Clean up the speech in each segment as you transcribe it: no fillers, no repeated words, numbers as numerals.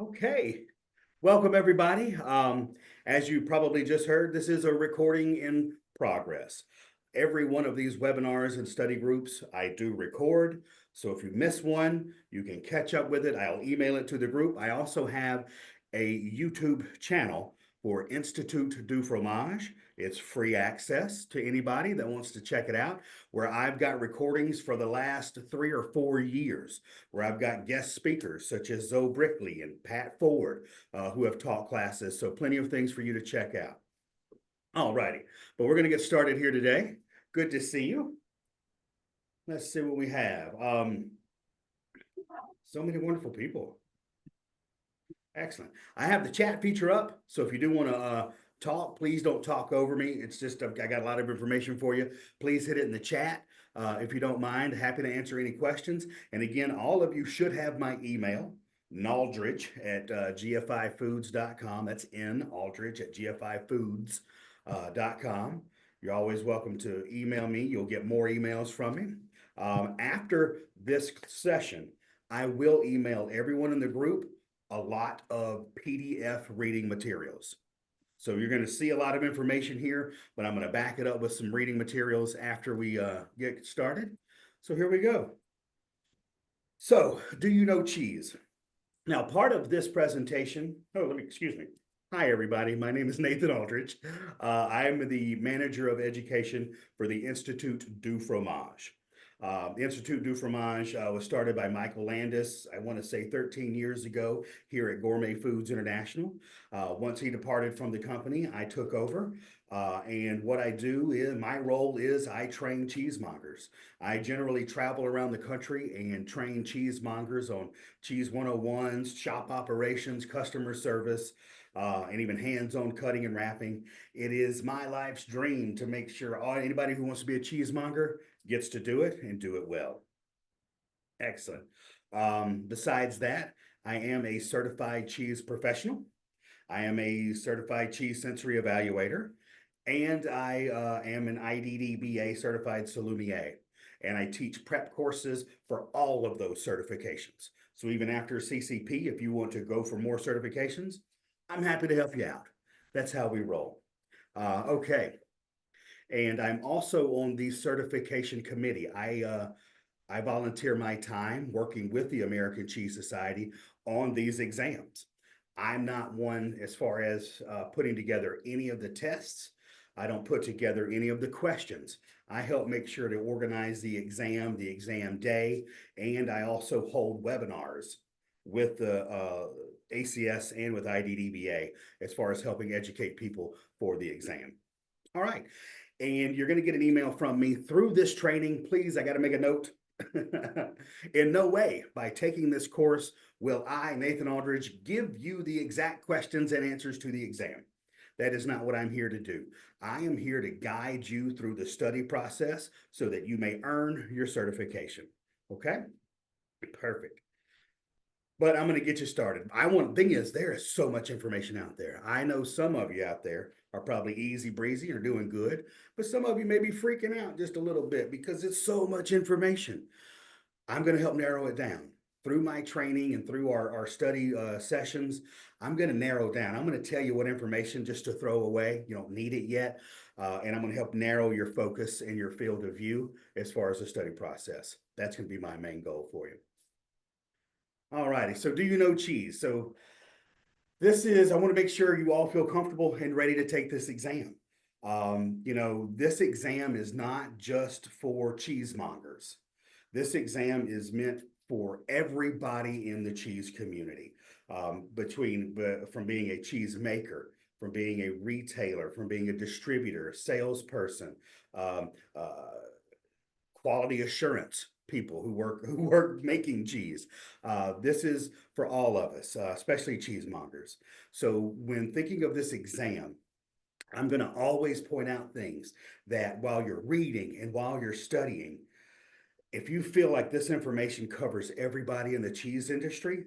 Okay, welcome everybody. As you probably just heard, this is a recording in progress. Every one of these webinars and study groups I do record. So if you miss one, you can catch up with it. I'll email it to the group. I also have a YouTube channel for Institut du Fromage. It's free access to anybody that wants to check it out, where I've got recordings for the last 3 or 4 years, where I've got guest speakers such as Zoe Brickley and Pat Ford, who have taught classes. So plenty of things for you to check out. All righty, but we're going to get started here today. Good to see you. Let's see what we have. So many wonderful people. Excellent. I have the chat feature up, so if you do want to talk, please don't talk over me. It's just I got a lot of information for you. Please hit it in the chat if you don't mind. Happy to answer any questions. And again, all of you should have my email, Naldridge at gfifoods.com. That's Aldridge at gfifoods.com. You're always welcome to email me. You'll get more emails from me. After this session, I will email everyone in the group a lot of PDF reading materials. So you're going to see a lot of information here, but I'm going to back it up with some reading materials after we get started. So here we go. So, do you know cheese? Now, part of this presentation, excuse me. Hi, everybody. My name is Nathan Aldridge. I'm the manager of education for the Institut du Fromage. The Institut du Fromage was started by Michael Landis, I want to say 13 years ago here at Gourmet Foods International. Once he departed from the company, I took over. And what I do is, my role is I train cheesemongers. I generally travel around the country and train cheesemongers on cheese 101s, shop operations, customer service, and even hands-on cutting and wrapping. It is my life's dream to make sure anybody who wants to be a cheesemonger gets to do it and do it well. Excellent. Besides that, I am a certified cheese professional. I am a certified cheese sensory evaluator, and I am an IDDBA certified sommelier. And I teach prep courses for all of those certifications. So even after CCP, if you want to go for more certifications, I'm happy to help you out. That's how we roll. Okay. And I'm also on the certification committee. I volunteer my time working with the American Cheese Society on these exams. I'm not one as far as putting together any of the tests. I don't put together any of the questions. I help make sure to organize the exam day, and I also hold webinars with the ACS and with IDDBA as far as helping educate people for the exam. All right. And you're going to get an email from me through this training. Please, I got to make a note. In no way, by taking this course, will I, Nathan Aldridge, give you the exact questions and answers to the exam. That is not what I'm here to do. I am here to guide you through the study process so that you may earn your certification. Okay? Perfect. But I'm going to get you started. Thing is, there is so much information out there. I know some of you out there are probably easy breezy or doing good, but some of you may be freaking out just a little bit because it's so much information. I'm going to help narrow it down through my training and through our study sessions. I'm going to narrow down. I'm going to tell you what information just to throw away. You don't need it yet. And I'm going to help narrow your focus and your field of view as far as the study process. That's going to be my main goal for you. All righty. So do you know cheese? So I want to make sure you all feel comfortable and ready to take this exam. This exam is not just for cheesemongers. This exam is meant for everybody in the cheese community, from being a cheese maker, from being a retailer, from being a distributor, salesperson, quality assurance people who work making cheese. This is for all of us, especially cheesemongers. So when thinking of this exam, I'm going to always point out things that while you're reading and while you're studying, if you feel like this information covers everybody in the cheese industry,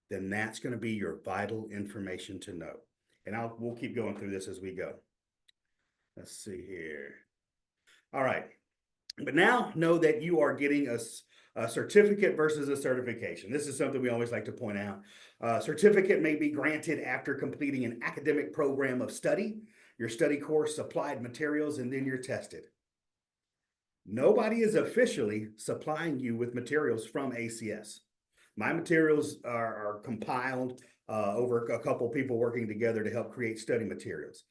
then that's going to be your vital information to know. And we'll keep going through this as we go. Let's see here. All right. But now know that you are getting A certificate versus a certification. This is something we always like to point out. Certificate may be granted after completing an academic program of study, your study course, applied materials, and then you're tested. Nobody is officially supplying you with materials from ACS. My materials are compiled over a couple people working together to help create study materials.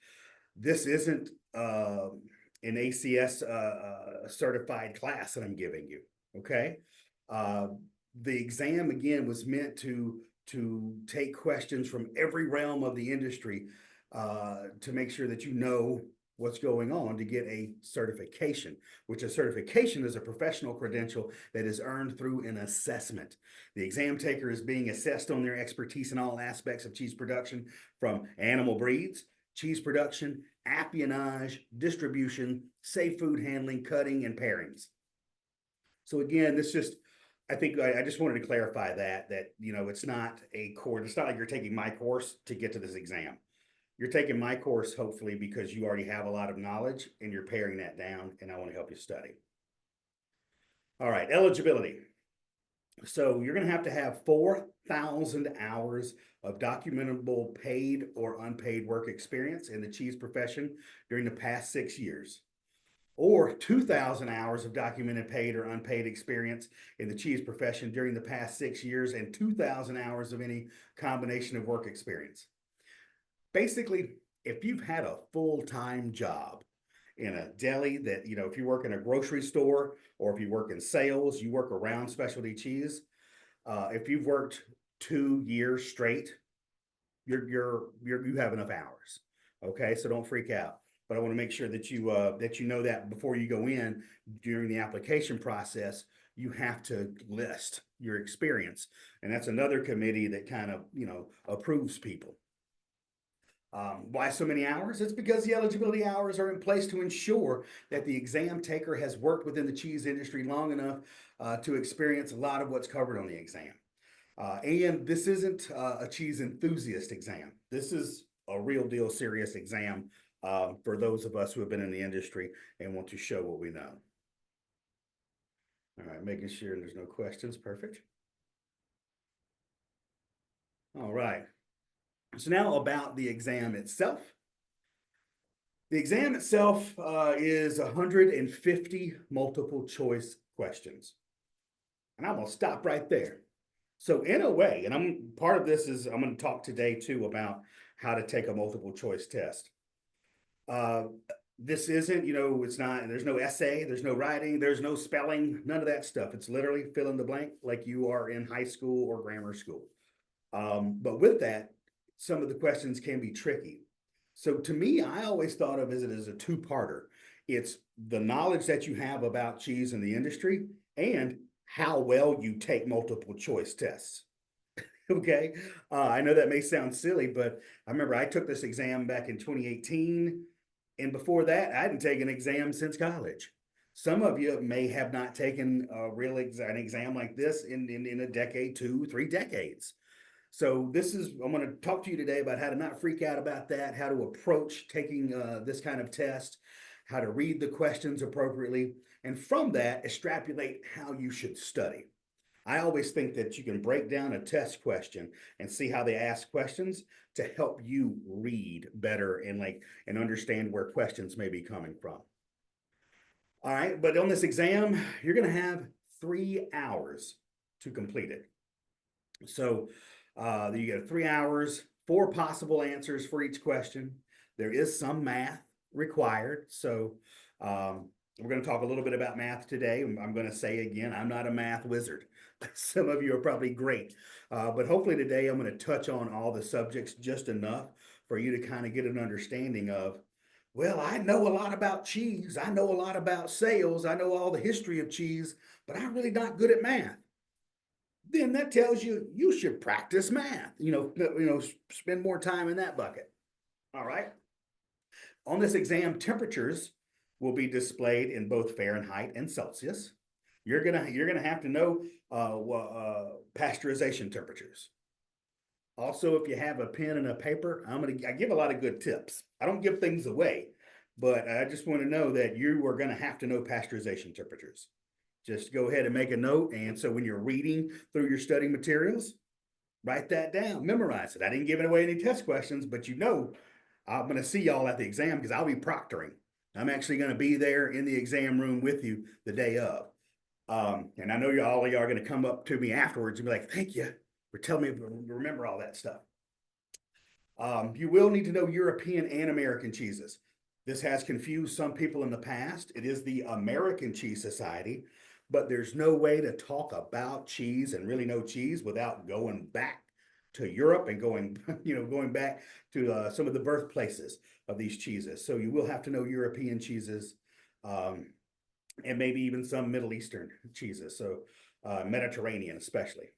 This isn't an ACS certified class that I'm giving you, okay? The exam, again, was meant to take questions from every realm of the industry to make sure that you know what's going on to get a certification, which a certification is a professional credential that is earned through an assessment. The exam taker is being assessed on their expertise in all aspects of cheese production, from animal breeds, cheese production, appianage, distribution, safe food handling, cutting, and pairings. So again, I think I just wanted to clarify that it's not a course. It's not like you're taking my course to get to this exam. You're taking my course, hopefully, because you already have a lot of knowledge and you're paring that down, and I want to help you study. All right, eligibility. So you're going to have 4,000 hours of documentable paid or unpaid work experience in the cheese profession during the past 6 years, or 2,000 hours of documented paid or unpaid experience in the cheese profession during the past 6 years, and 2,000 hours of any combination of work experience. Basically, if you've had a full-time job in a deli that, if you work in a grocery store or if you work in sales, you work around specialty cheese, if you've worked 2 years straight, you have enough hours. Okay, so don't freak out. But I want to make sure that you know that before you go in during the application process, you have to list your experience, and that's another committee that kind of approves people. Why so many hours? It's because the eligibility hours are in place to ensure that the exam taker has worked within the cheese industry long enough to experience a lot of what's covered on the exam. And this isn't a cheese enthusiast exam. This is a real deal serious exam for those of us who have been in the industry and want to show what we know. All right, making sure there's no questions. Perfect. All right. So now about the exam itself. The exam itself is 150 multiple choice questions. And I'm going to stop right there. So in a way, and part of this is I'm going to talk today too about how to take a multiple choice test. This isn't, it's not, there's no essay, there's no writing, there's no spelling, none of that stuff. It's literally fill in the blank like you are in high school or grammar school. But with that, some of the questions can be tricky. So to me, I always thought of it as a two-parter. It's the knowledge that you have about cheese in the industry and how well you take multiple choice tests. Okay. I know that may sound silly, but I remember I took this exam back in 2018. And before that, I hadn't taken an exam since college. Some of you may have not taken an exam like this in a decade, 2, 3 decades. So I'm going to talk to you today about how to not freak out about that, how to approach taking this kind of test, how to read the questions appropriately, and from that, extrapolate how you should study. I always think that you can break down a test question and see how they ask questions to help you read better and understand where questions may be coming from. All right, but on this exam, you're going to have 3 hours to complete it. So you get 3 hours, 4 possible answers for each question. There is some math required. So we're going to talk a little bit about math today. I'm going to say again, I'm not a math wizard. Some of you are probably great. But hopefully today I'm going to touch on all the subjects just enough for you to kind of get an understanding of, well, I know a lot about cheese. I know a lot about sales. I know all the history of cheese, but I'm really not good at math. Then that tells you you should practice math, spend more time in that bucket. All right. On this exam, temperatures will be displayed in both Fahrenheit and Celsius. You're gonna have to know pasteurization temperatures. Also, if you have a pen and a paper, I give a lot of good tips. I don't give things away, but I just want to know that you are going to have to know pasteurization temperatures. Just go ahead and make a note. And so when you're reading through your study materials, write that down, memorize it. I didn't give away any test questions, but I'm going to see y'all at the exam because I'll be proctoring. I'm actually going to be there in the exam room with you the day of. And I know all of y'all are going to come up to me afterwards and be like, thank you for telling me to remember all that stuff. You will need to know European and American cheeses. This has confused some people in the past. It is the American Cheese Society, but there's no way to talk about cheese and really know cheese without going back to Europe and going back to some of the birthplaces of these cheeses. So you will have to know European cheeses, and maybe even some Middle Eastern cheeses. So Mediterranean especially.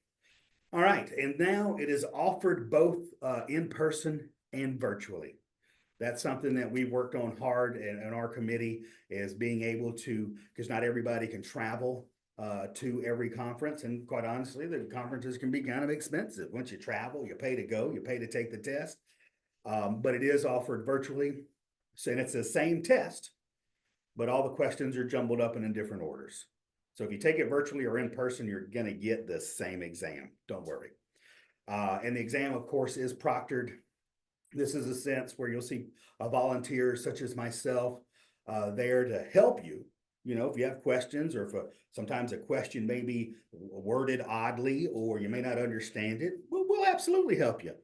All right, and now it is offered both in person and virtually. That's something that we worked on hard in our committee, is being able to, because not everybody can travel to every conference. And quite honestly, the conferences can be kind of expensive. Once you travel, you pay to go, you pay to take the test. But it is offered virtually. So, and it's the same test, but all the questions are jumbled up and in different orders. So if you take it virtually or in person, you're going to get the same exam. Don't worry. And the exam, of course, is proctored. This is a sense where you'll see volunteers such as myself there to help you. You know, if you have questions, or if sometimes a question may be worded oddly, or you may not understand it, we'll absolutely help you.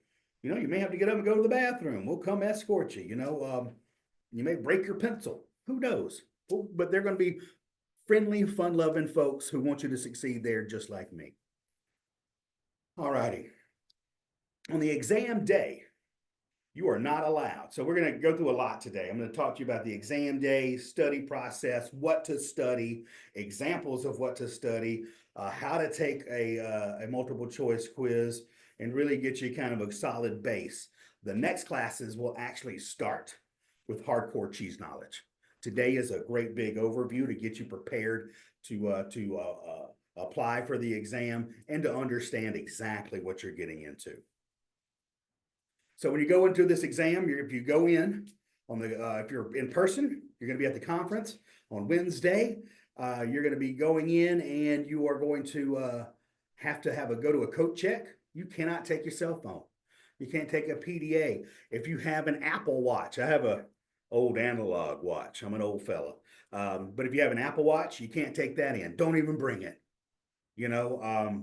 You know, you may have to get up and go to the bathroom. We'll come escort you. You know, you may break your pencil. Who knows? But they're going to be friendly, fun-loving folks who want you to succeed there just like me. All righty. On the exam day, you are not allowed. So we're going to go through a lot today. I'm going to talk to you about the exam day, study process, what to study, examples of what to study, how to take a multiple choice quiz, and really get you kind of a solid base. The next classes will actually start with hardcore cheese knowledge. Today is a great big overview to get you prepared to apply for the exam and to understand exactly what you're getting into. So when you go into this exam, if you go in on the, if you're in person, you're going to be at the conference on Wednesday. You're going to be going in, and you are going to have to go to a coat check. You cannot take your cell phone. You can't take a PDA. If you have an Apple Watch, I have a old analog watch. I'm an old fella. But if you have an Apple Watch, you can't take that in. Don't even bring it. You know,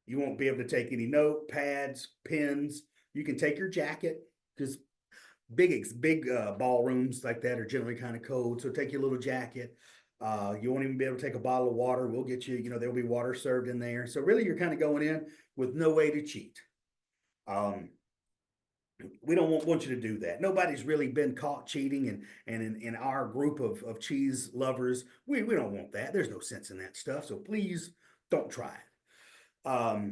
you won't be able to take any notepads, pens. You can take your jacket, because big ballrooms like that are generally kind of cold. So take your little jacket. You won't even be able to take a bottle of water. We'll get you, there'll be water served in there. So really you're kind of going in with no way to cheat. We don't want you to do that. Nobody's really been caught cheating, and in our group of cheese lovers, we don't want that. There's no sense in that stuff. So please don't try it.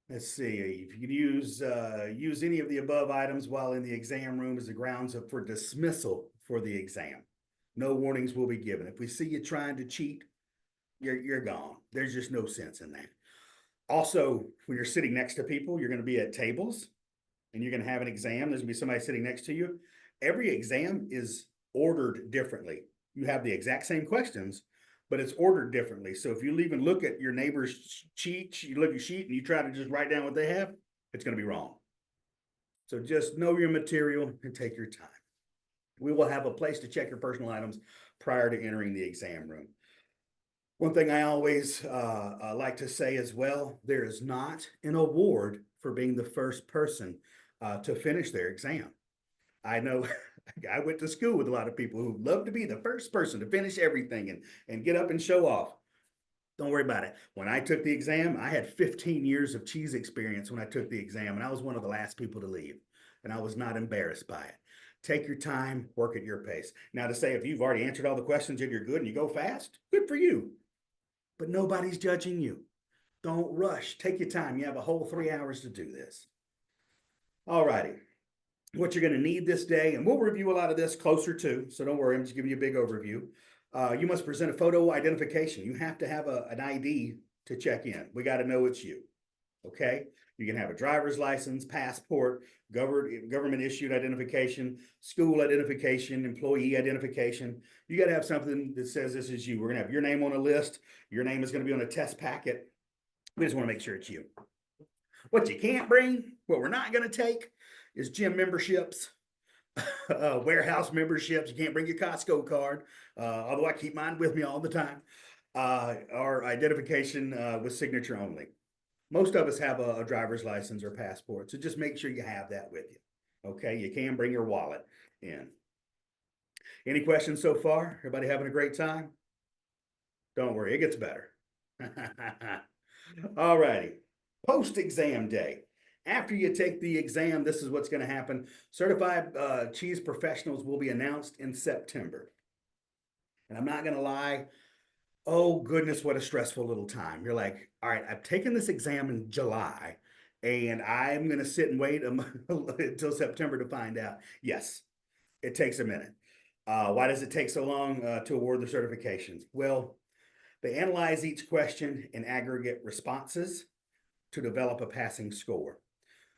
Let's see, if you can use any of the above items while in the exam room as the grounds for dismissal for the exam. No warnings will be given. If we see you trying to cheat, you're gone. There's just no sense in that. Also, when you're sitting next to people, you're going to be at tables, and you're going to have an exam. There's going to be somebody sitting next to you. Every exam is ordered differently. You have the exact same questions, but it's ordered differently. So if you leave and look at your neighbor's sheet, you look at your sheet and you try to just write down what they have, it's going to be wrong. So just know your material and take your time. We will have a place to check your personal items prior to entering the exam room. One thing I always like to say as well, there is not an award for being the first person to finish their exam. I know I went to school with a lot of people who love to be the first person to finish everything and get up and show off. Don't worry about it. When I took the exam, I had 15 years of cheese experience when I took the exam, and I was one of the last people to leave, and I was not embarrassed by it. Take your time, work at your pace. Now, to say if you've already answered all the questions and you're good and you go fast, good for you. But nobody's judging you. Don't rush. Take your time. You have a whole 3 hours to do this. All righty. What you're going to need this day, and we'll review a lot of this closer to, so don't worry, I'm just giving you a big overview. You must present a photo identification. You have to have an ID to check in. We got to know it's you, okay? You can have a driver's license, passport, government issued identification, school identification, employee identification. You got to have something that says this is you. We're going to have your name on a list. Your name is going to be on a test packet. We just want to make sure it's you. What you can't bring, what we're not going to take, is gym memberships, warehouse memberships. You can't bring your Costco card, although I keep mine with me all the time. Or identification with signature only. Most of us have a driver's license or passport, so just make sure you have that with you. Okay, you can bring your wallet in. Any questions so far? Everybody having a great time? Don't worry, it gets better. All righty. Post-exam day. After you take the exam, this is what's going to happen. Certified cheese professionals will be announced in September. And I'm not going to lie, oh goodness, what a stressful little time. You're like, all right, I've taken this exam in July and I'm going to sit and wait until September to find out. Yes, it takes a minute. Why does it take so long to award the certifications? Well, they analyze each question in aggregate responses to develop a passing score.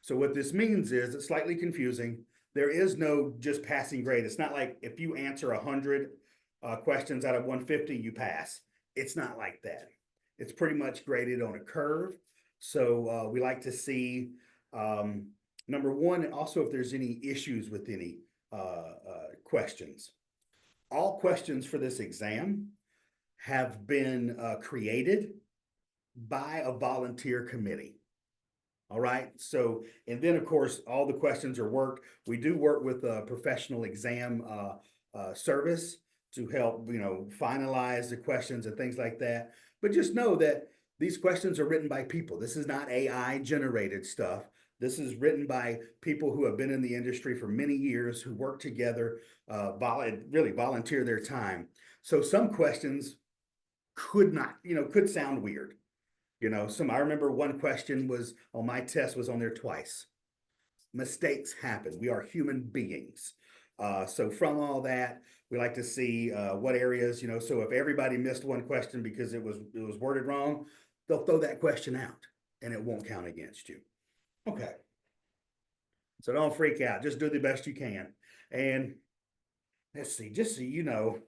So what this means is it's slightly confusing. There is no just passing grade. It's not like if you answer 100 questions out of 150, you pass. It's not like that. It's pretty much graded on a curve. So we like to see, number one, also if there's any issues with any questions. All questions for this exam have been created by a volunteer committee. All right. So, and then of course, all the questions are worked. We do work with a professional exam service to help, finalize the questions and things like that. But just know that these questions are written by people. This is not AI generated stuff. This is written by people who have been in the industry for many years, who work together, really volunteer their time. So some questions could sound weird. I remember one question was on my test was on there twice. Mistakes happen. We are human beings. So from all that, we like to see what areas, so if everybody missed one question because it was worded wrong, they'll throw that question out and it won't count against you. Okay. So don't freak out. Just do the best you can. And let's see, just so you know,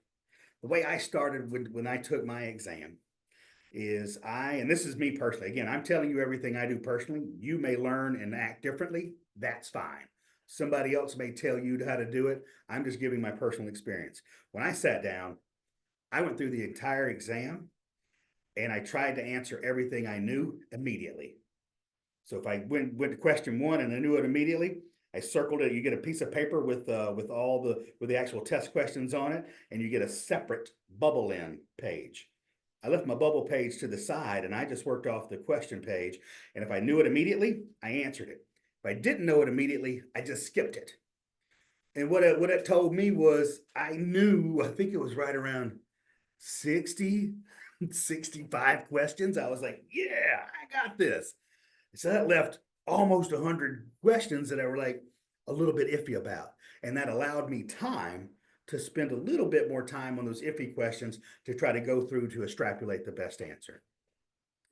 the way I started when I took my exam is and this is me personally. Again, I'm telling you everything I do personally. You may learn and act differently. That's fine. Somebody else may tell you how to do it. I'm just giving my personal experience. When I sat down, I went through the entire exam and I tried to answer everything I knew immediately. So if I went to question one and I knew it immediately, I circled it. You get a piece of paper with the actual test questions on it, and you get a separate bubble in page. I left my bubble page to the side and I just worked off the question page. And if I knew it immediately, I answered it. If I didn't know it immediately, I just skipped it. And what it told me was I think it was right around 60, 65 questions. I was like, yeah, I got this. So that left almost 100 questions that I were like a little bit iffy about. And that allowed me time to spend a little bit more time on those iffy questions to try to go through to extrapolate the best answer.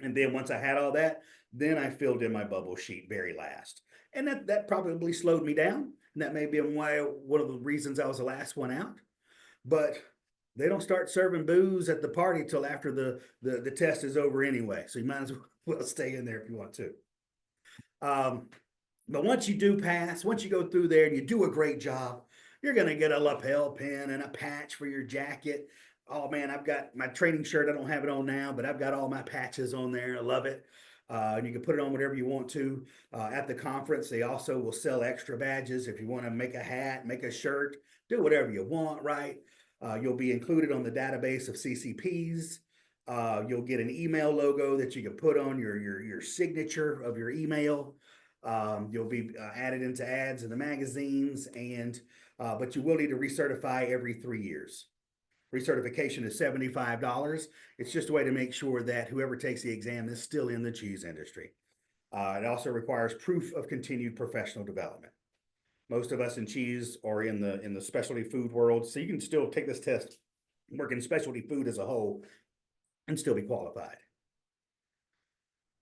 And then once I had all that, then I filled in my bubble sheet very last. And that probably slowed me down. And that may be one of the reasons I was the last one out. But they don't start serving booze at the party till after the test is over anyway. So you might as well stay in there if you want to. But once you do pass, once you go through there and you do a great job, you're going to get a lapel pin and a patch for your jacket. Oh man, I've got my training shirt. I don't have it on now, but I've got all my patches on there. I love it. And you can put it on whatever you want to. At the conference, they also will sell extra badges. If you want to make a hat, make a shirt, do whatever you want, right? You'll be included on the database of CCPs. You'll get an email logo that you can put on your signature of your email. You'll be added into ads in the magazines, but you will need to recertify every 3 years. Recertification is $75. It's just a way to make sure that whoever takes the exam is still in the cheese industry. It also requires proof of continued professional development. Most of us in cheese are in the specialty food world, so you can still take this test, work in specialty food as a whole, and still be qualified.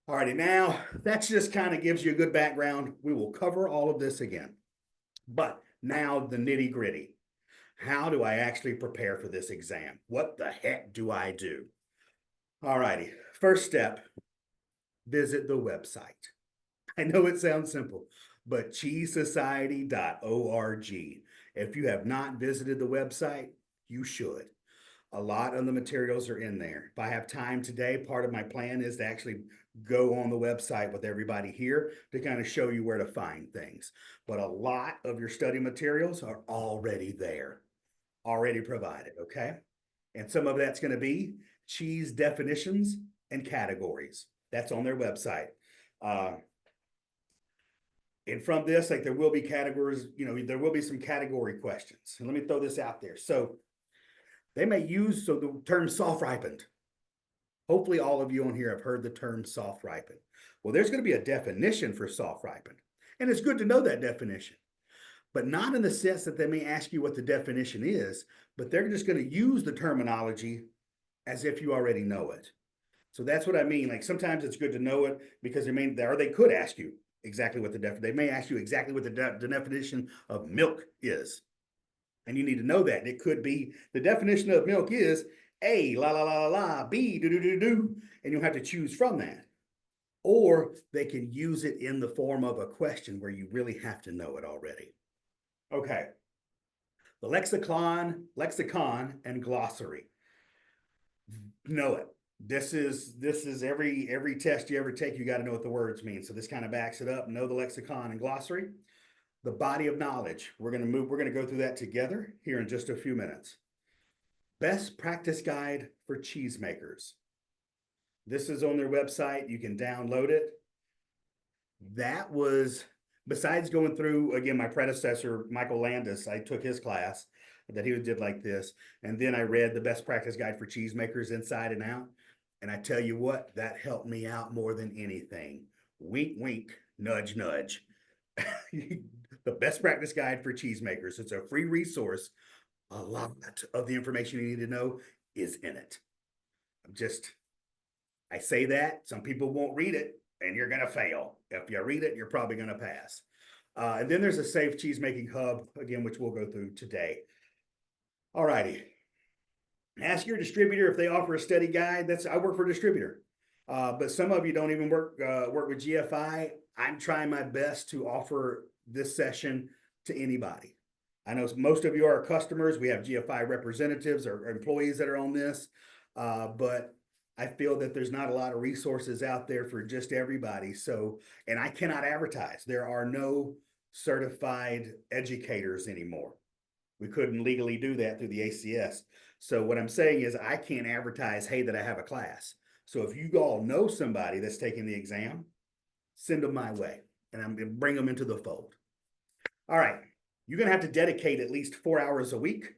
All righty, now that just kind of gives you a good background. We will cover all of this again. But now the nitty gritty. How do I actually prepare for this exam? What the heck do I do? All righty, first step, visit the website. I know it sounds simple, but cheesesociety.org. If you have not visited the website, you should. A lot of the materials are in there. If I have time today, part of my plan is to actually go on the website with everybody here to kind of show you where to find things. But a lot of your study materials are already there, already provided, okay? And some of that's going to be cheese definitions and categories. That's on their website. And from this, like there will be categories, there will be some category questions. And let me throw this out there. So they may use the term soft ripened. Hopefully all of you on here have heard the term soft ripened. Well, there's going to be a definition for soft ripened. And it's good to know that definition, but not in the sense that they may ask you what the definition is, but they're just going to use the terminology as if you already know it. So that's what I mean. Like sometimes it's good to know it because they could ask you exactly what they may ask you exactly what the definition of milk is. And you need to know that. It could be the definition of milk is A, la, la, la, la, la, B, do, do, do, do. And you'll have to choose from that. Or they can use it in the form of a question where you really have to know it already. Okay. The lexicon and glossary. Know it. This is every test you ever take, you got to know what the words mean. So this kind of backs it up. Know the lexicon and glossary. The body of knowledge. We're going to go through that together here in just a few minutes. Best practice guide for cheesemakers. This is on their website. You can download it. That was, besides going through, again, my predecessor, Michael Landis, I took his class that he did like this. And then I read the best practice guide for cheesemakers inside and out. And I tell you what, that helped me out more than anything. Wink, wink, nudge, nudge. The best practice guide for cheesemakers. It's a free resource. A lot of the information you need to know is in it. I say that, some people won't read it, and you're going to fail. If you read it, you're probably going to pass. And then there's a safe cheesemaking hub, again, which we'll go through today. All righty. Ask your distributor if they offer a study guide. I work for a distributor. But some of you don't even work with GFI. I'm trying my best to offer this session to anybody. I know most of you are customers. We have GFI representatives or employees that are on this, but I feel that there's not a lot of resources out there for just everybody. So, and I cannot advertise. There are no certified educators anymore. We couldn't legally do that through the ACS. So what I'm saying is I can't advertise, hey, that I have a class. So if you all know somebody that's taking the exam, send them my way and I'm going to bring them into the fold. All right. You're going to have to dedicate at least 4 hours a week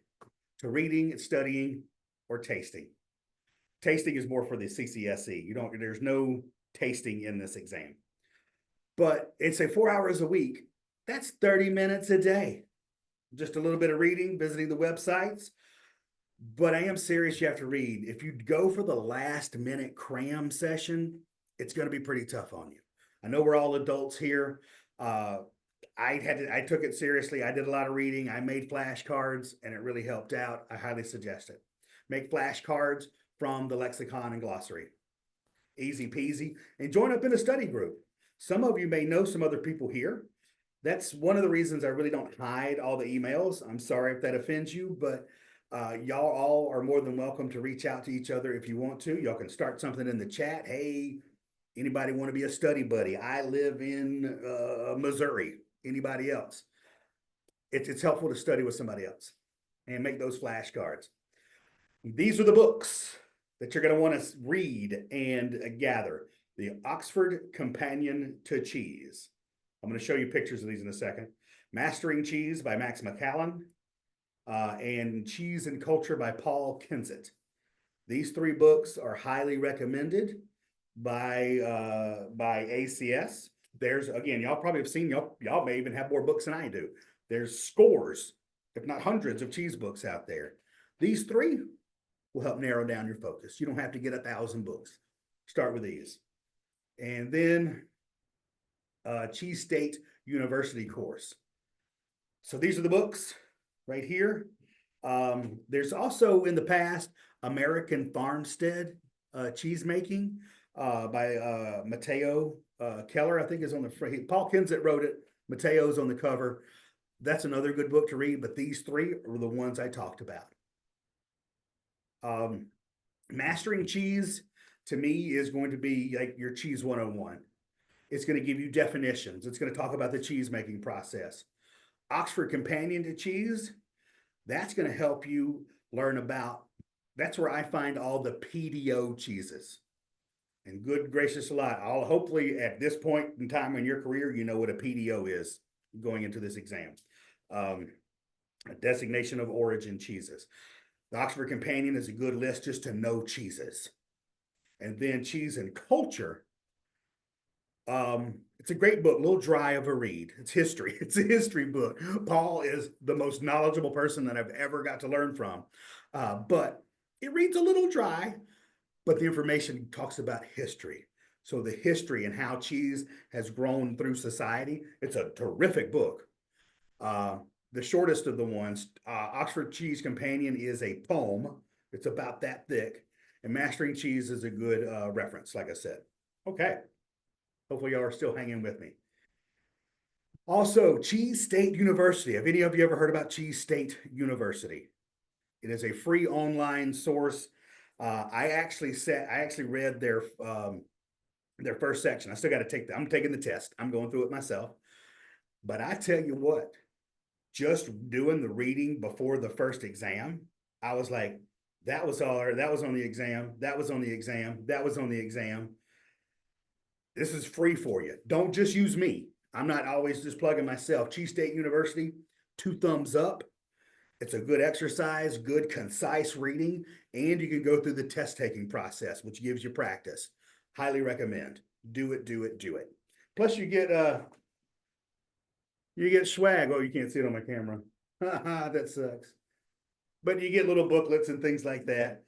to reading, studying, or tasting. Tasting is more for the CCSE. There's no tasting in this exam. But it's 4 hours a week. That's 30 minutes a day. Just a little bit of reading, visiting the websites. But I am serious, you have to read. If you go for the last minute cram session, it's going to be pretty tough on you. I know we're all adults here. I took it seriously. I did a lot of reading. I made flashcards and it really helped out. I highly suggest it. Make flashcards from the lexicon and glossary. Easy peasy. And join up in a study group. Some of you may know some other people here. That's one of the reasons I really don't hide all the emails. I'm sorry if that offends you, but y'all all are more than welcome to reach out to each other if you want to. Y'all can start something in the chat. Hey, anybody want to be a study buddy? I live in Missouri. Anybody else? It's helpful to study with somebody else and make those flashcards. These are the books that you're going to want to read and gather. The Oxford Companion to Cheese. I'm going to show you pictures of these in a second. Mastering Cheese by Max McCallan and Cheese and Culture by Paul Kensett. These 3 books are highly recommended by ACS. There's, again, y'all probably have seen, y'all may even have more books than I do. There's scores, if not hundreds of cheese books out there. These 3 will help narrow down your focus. You don't have to get 1,000 books. Start with these. And then Cheese State University course. So these are the books right here. There's also in the past American Farmstead cheese making by Mateo Keller, I think is on the front. Paul Kensett wrote it. Mateo's on the cover. That's another good book to read, but these three are the ones I talked about. Mastering cheese to me is going to be like your cheese 101. It's going to give you definitions. It's going to talk about the cheese making process. Oxford Companion to Cheese, that's going to help you learn about, that's where I find all the PDO cheeses. And good gracious alive, I'll hopefully at this point in time in your career, you know what a PDO is going into this exam. A designation of origin cheeses. The Oxford Companion is a good list just to know cheeses. And then Cheese and Culture. It's a great book, a little dry of a read. It's history. It's a history book. Paul is the most knowledgeable person that I've ever got to learn from. But it reads a little dry, but the information talks about history. So the history and how cheese has grown through society. It's a terrific book. The shortest of the ones, Oxford Cheese Companion, is a poem. It's about that thick. And Mastering Cheese is a good reference, like I said. Okay. Hopefully y'all are still hanging with me. Also, Cheese State University. Have any of you ever heard about Cheese State University? It is a free online source. I actually read their first section. I still got to take I'm taking the test. I'm going through it myself. But I tell you what, just doing the reading before the first exam, I was like, that was on the exam, that was on the exam, that was on the exam. This is free for you. Don't just use me. I'm not always just plugging myself. Cheese State University, 2 thumbs up. It's a good exercise, good concise reading, and you can go through the test taking process, which gives you practice. Highly recommend. Do it, do it, do it. Plus you get swag. Oh, you can't see it on my camera. That sucks. But you get little booklets and things like that.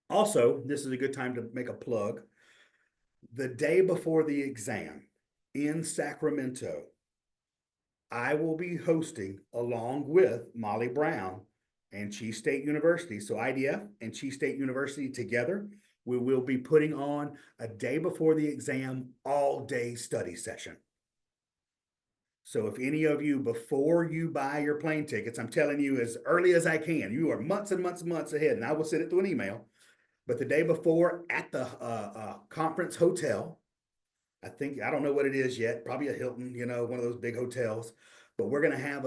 Also, this is a good time to make a plug. The day before the exam in Sacramento, I will be hosting, along with Molly Brown and Cheese State University. So IDF and Cheese State University together, we will be putting on a day before the exam, all-day study session. So if any of you, before you buy your plane tickets, I'm telling you as early as I can, you are months and months and months ahead, and I will send it through an email. But the day before at the conference hotel, I don't know what it is yet, probably a Hilton, one of those big hotels, but we're going to have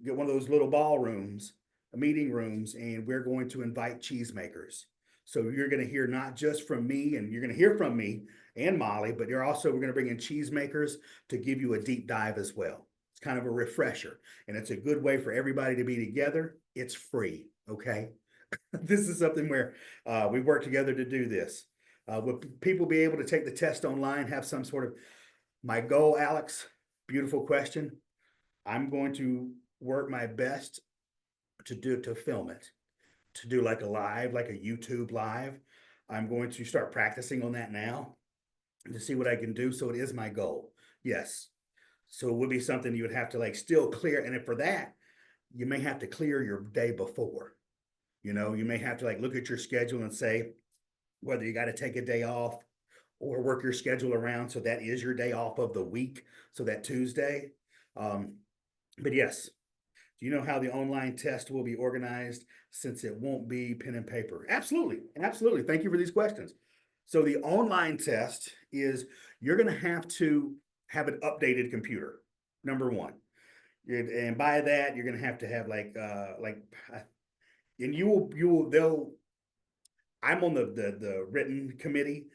get one of those little ballrooms, meeting rooms, and we're going to invite cheesemakers. So you're going to hear not just from me, and you're going to hear from me and Molly, but we're going to bring in cheesemakers to give you a deep dive as well. It's kind of a refresher, and it's a good way for everybody to be together. It's free, okay? This is something where we work together to do this. Will people be able to take the test online, have some sort of, my goal, Alex, beautiful question. I'm going to work my best to film it, to do like a live, like a YouTube live. I'm going to start practicing on that now to see what I can do. So it is my goal. Yes. So it would be something you would have to like still clear. And if for that, you may have to clear your day before. You may have to like look at your schedule and say whether you got to take a day off or work your schedule around. So that is your day off of the week. So that Tuesday. But yes, do you know how the online test will be organized since it won't be pen and paper? Absolutely. Absolutely. Thank you for these questions. So the online test is you're going to have an updated computer, number one. And by that, you're going to have and I'm on the written committee.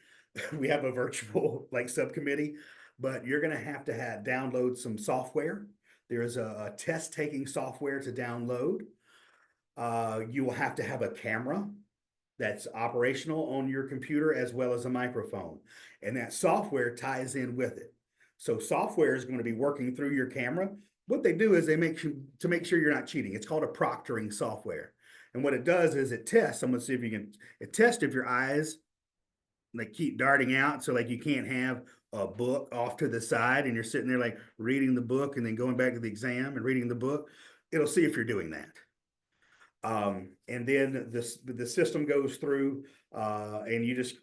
We have a virtual like subcommittee, but you're going to have download some software. There is a test taking software to download. You will have to have a camera that's operational on your computer as well as a microphone. And that software ties in with it. So software is going to be working through your camera. What they do is they make sure you're not cheating. It's called a proctoring software. And what it does is it tests. I'm going to see if you can, it tests if your eyes like keep darting out. So like you can't have a book off to the side and you're sitting there like reading the book and then going back to the exam and reading the book. It'll see if you're doing that. And then the system goes through and you just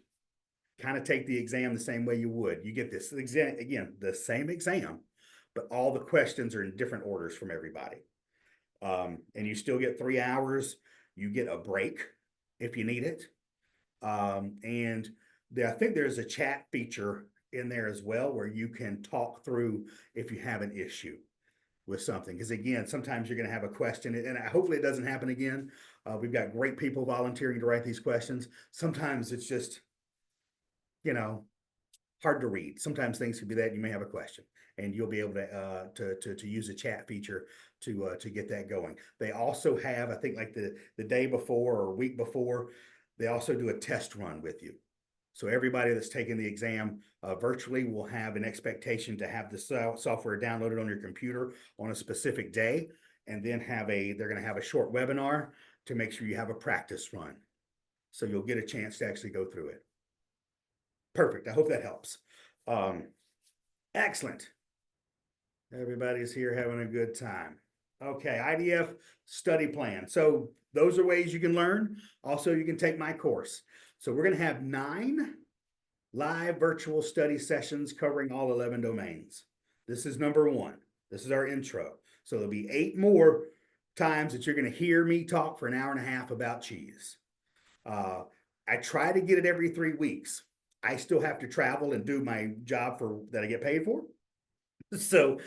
kind of take the exam the same way you would. You get this exam again, the same exam, but all the questions are in different orders from everybody. And you still get 3 hours. You get a break if you need it. And I think there's a chat feature in there as well where you can talk through if you have an issue with something. Because again, sometimes you're going to have a question, and hopefully it doesn't happen again. We've got great people volunteering to write these questions. Sometimes it's just, you know, hard to read. Sometimes things could be that you may have a question, and you'll be able to use a chat feature to get that going. They also have, I think, like the day before or week before, they also do a test run with you. So everybody that's taking the exam virtually will have an expectation to have the software downloaded on your computer on a specific day, and then they're going to have a short webinar to make sure you have a practice run. So you'll get a chance to actually go through it. Perfect. I hope that helps. Excellent. Everybody's here having a good time. Okay, IDF study plan. So those are ways you can learn. Also, you can take my course. So we're going to have 9 live virtual study sessions covering all 11 domains. This is number 1. This is our intro. So there'll be 8 more times that you're going to hear me talk for an hour and a half about cheese. I try to get it every 3 weeks. I still have to travel and do my job that I get paid for. So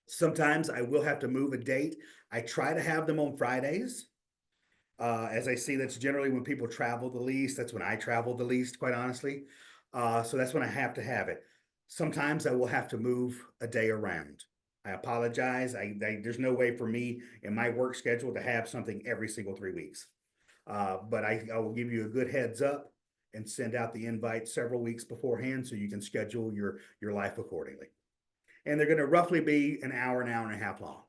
sometimes I will have to move a date. I try to have them on Fridays. As I see, that's generally when people travel the least. That's when I travel the least, quite honestly. So that's when I have to have it. Sometimes I will have to move a day around. I apologize. There's no way for me in my work schedule to have something every single 3 weeks. But I will give you a good heads up and send out the invite several weeks beforehand so you can schedule your life accordingly. And they're going to roughly be an hour and a half long.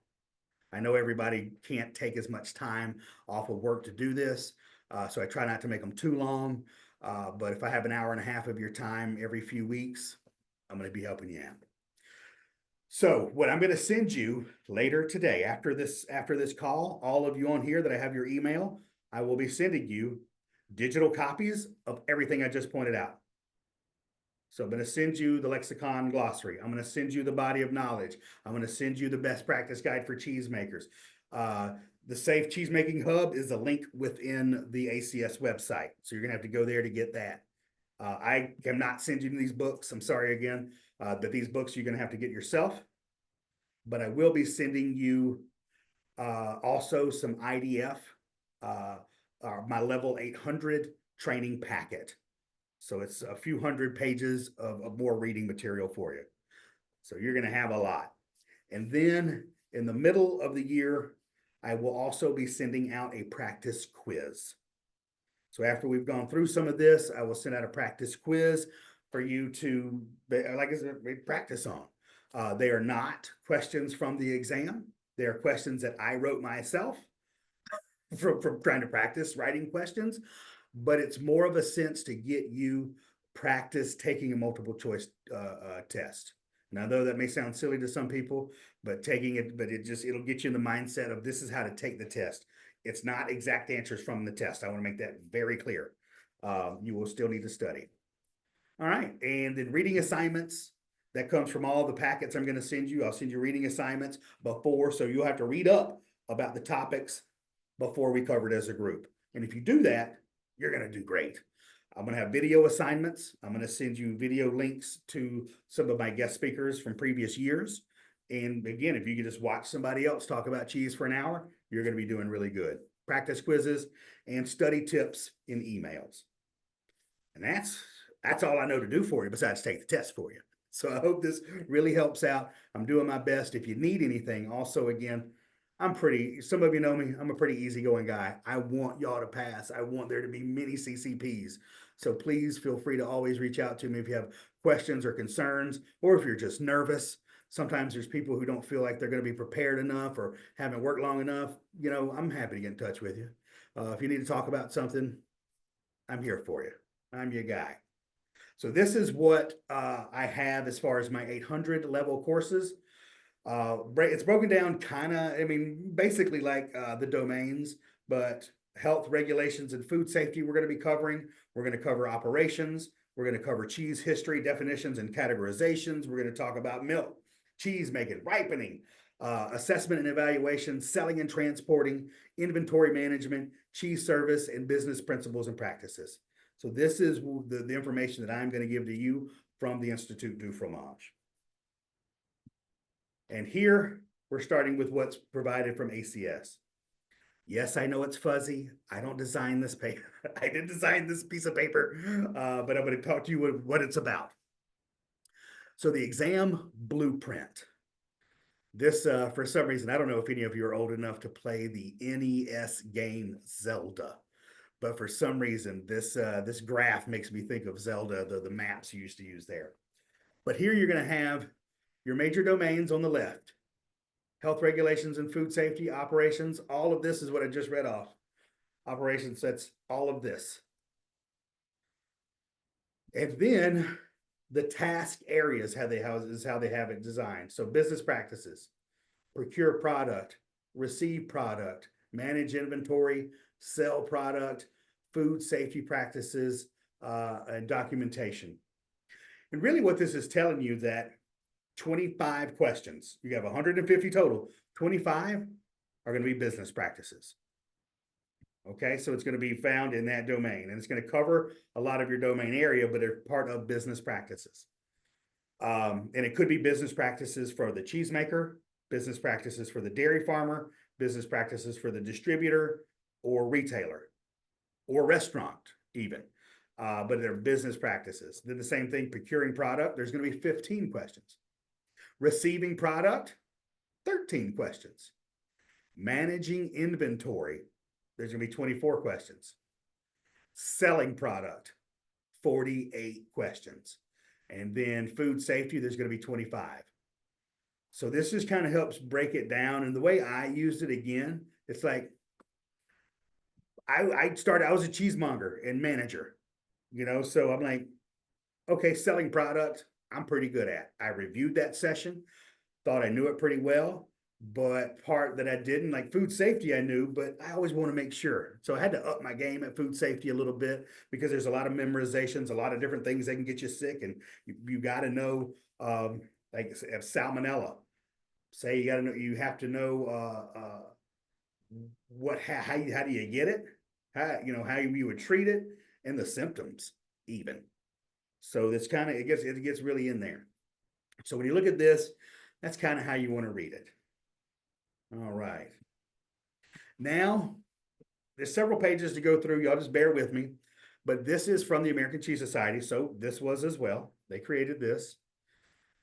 I know everybody can't take as much time off of work to do this, so I try not to make them too long. But if I have an hour and a half of your time every few weeks, I'm going to be helping you out. So what I'm going to send you later today, after this call, all of you on here that I have your email, I will be sending you digital copies of everything I just pointed out. So I'm going to send you the lexicon glossary. I'm going to send you the body of knowledge. I'm going to send you the best practice guide for cheesemakers. The Safe Cheesemaking Hub is a link within the ACS website. So you're going to have to go there to get that. I am not sending you these books. I'm sorry again, that these books you're going to have to get yourself. But I will be sending you also some IDF, my level 800 training packet. So it's a few hundred pages of more reading material for you. So you're going to have a lot. And then in the middle of the year, I will also be sending out a practice quiz. So after we've gone through some of this, I will send out a practice quiz for you to, like I said, practice on. They are not questions from the exam. They are questions that I wrote myself from trying to practice writing questions. But it's more of a sense to get you practice taking a multiple choice test. Now, though that may sound silly to some people, but it'll get you in the mindset of this is how to take the test. It's not exact answers from the test. I want to make that very clear. You will still need to study. All right, and then reading assignments, that comes from all the packets I'm going to send you. I'll send you reading assignments before, so you'll have to read up about the topics before we cover it as a group. And if you do that, you're going to do great. I'm going to have video assignments. I'm going to send you video links to some of my guest speakers from previous years. And again, if you could just watch somebody else talk about cheese for an hour, you're going to be doing really good. Practice quizzes and study tips in emails. And that's all I know to do for you besides take the test for you. So I hope this really helps out. I'm doing my best. If you need anything, also, again, some of you know me, I'm a pretty easygoing guy. I want y'all to pass. I want there to be many CCPs. So please feel free to always reach out to me if you have questions or concerns, or if you're just nervous. Sometimes there's people who don't feel like they're going to be prepared enough or haven't worked long enough. You know, I'm happy to get in touch with you. If you need to talk about something, I'm here for you. I'm your guy. So this is what I have as far as my 800 level courses. It's broken down kind of, I mean, basically like the domains, but health regulations and food safety we're going to be covering. We're going to cover operations. We're going to cover cheese history, definitions, and categorizations. We're going to talk about milk, cheese making, ripening, assessment and evaluation, selling and transporting, inventory management, cheese service, and business principles and practices. So this is the information that I'm going to give to you from the Institut du Fromage. And here we're starting with what's provided from ACS. Yes, I know it's fuzzy. I don't design this paper. I didn't design this piece of paper, but I'm going to talk to you what it's about. So the exam blueprint. This, for some reason, I don't know if any of you are old enough to play the NES game Zelda, but for some reason, this graph makes me think of Zelda, the maps you used to use there. But here you're going to have your major domains on the left: health regulations and food safety, operations. All of this is what I just read off. Operations, that's all of this. And then the task areas, how they have it designed. So business practices, procure product, receive product, manage inventory, sell product, food safety practices, and documentation. And really what this is telling you that 25 questions, you have 150 total, 25 are going to be business practices. Okay, so it's going to be found in that domain, and it's going to cover a lot of your domain area, but they're part of business practices. And it could be business practices for the cheesemaker, business practices for the dairy farmer, business practices for the distributor or retailer or restaurant even. But they're business practices. Then the same thing, procuring product, there's going to be 15 questions. Receiving product, 13 questions. Managing inventory, there's going to be 24 questions. Selling product, 48 questions. And then food safety, there's going to be 25. So this just kind of helps break it down. And the way I used it again, it's like I was a cheesemonger and manager, so I'm like, okay, selling product, I'm pretty good at. I reviewed that session, thought I knew it pretty well, but part that I didn't, like food safety, I knew, but I always want to make sure. So I had to up my game at food safety a little bit because there's a lot of memorizations, a lot of different things that can get you sick, and you got to know, like salmonella. Say you have to know how do you get it, how you would treat it, and the symptoms even. So it's kind of it gets really in there. So when you look at this, that's kind of how you want to read it. All right. Now, there's several pages to go through. Y'all just bear with me. But this is from the American Cheese Society. So this was as well. They created this.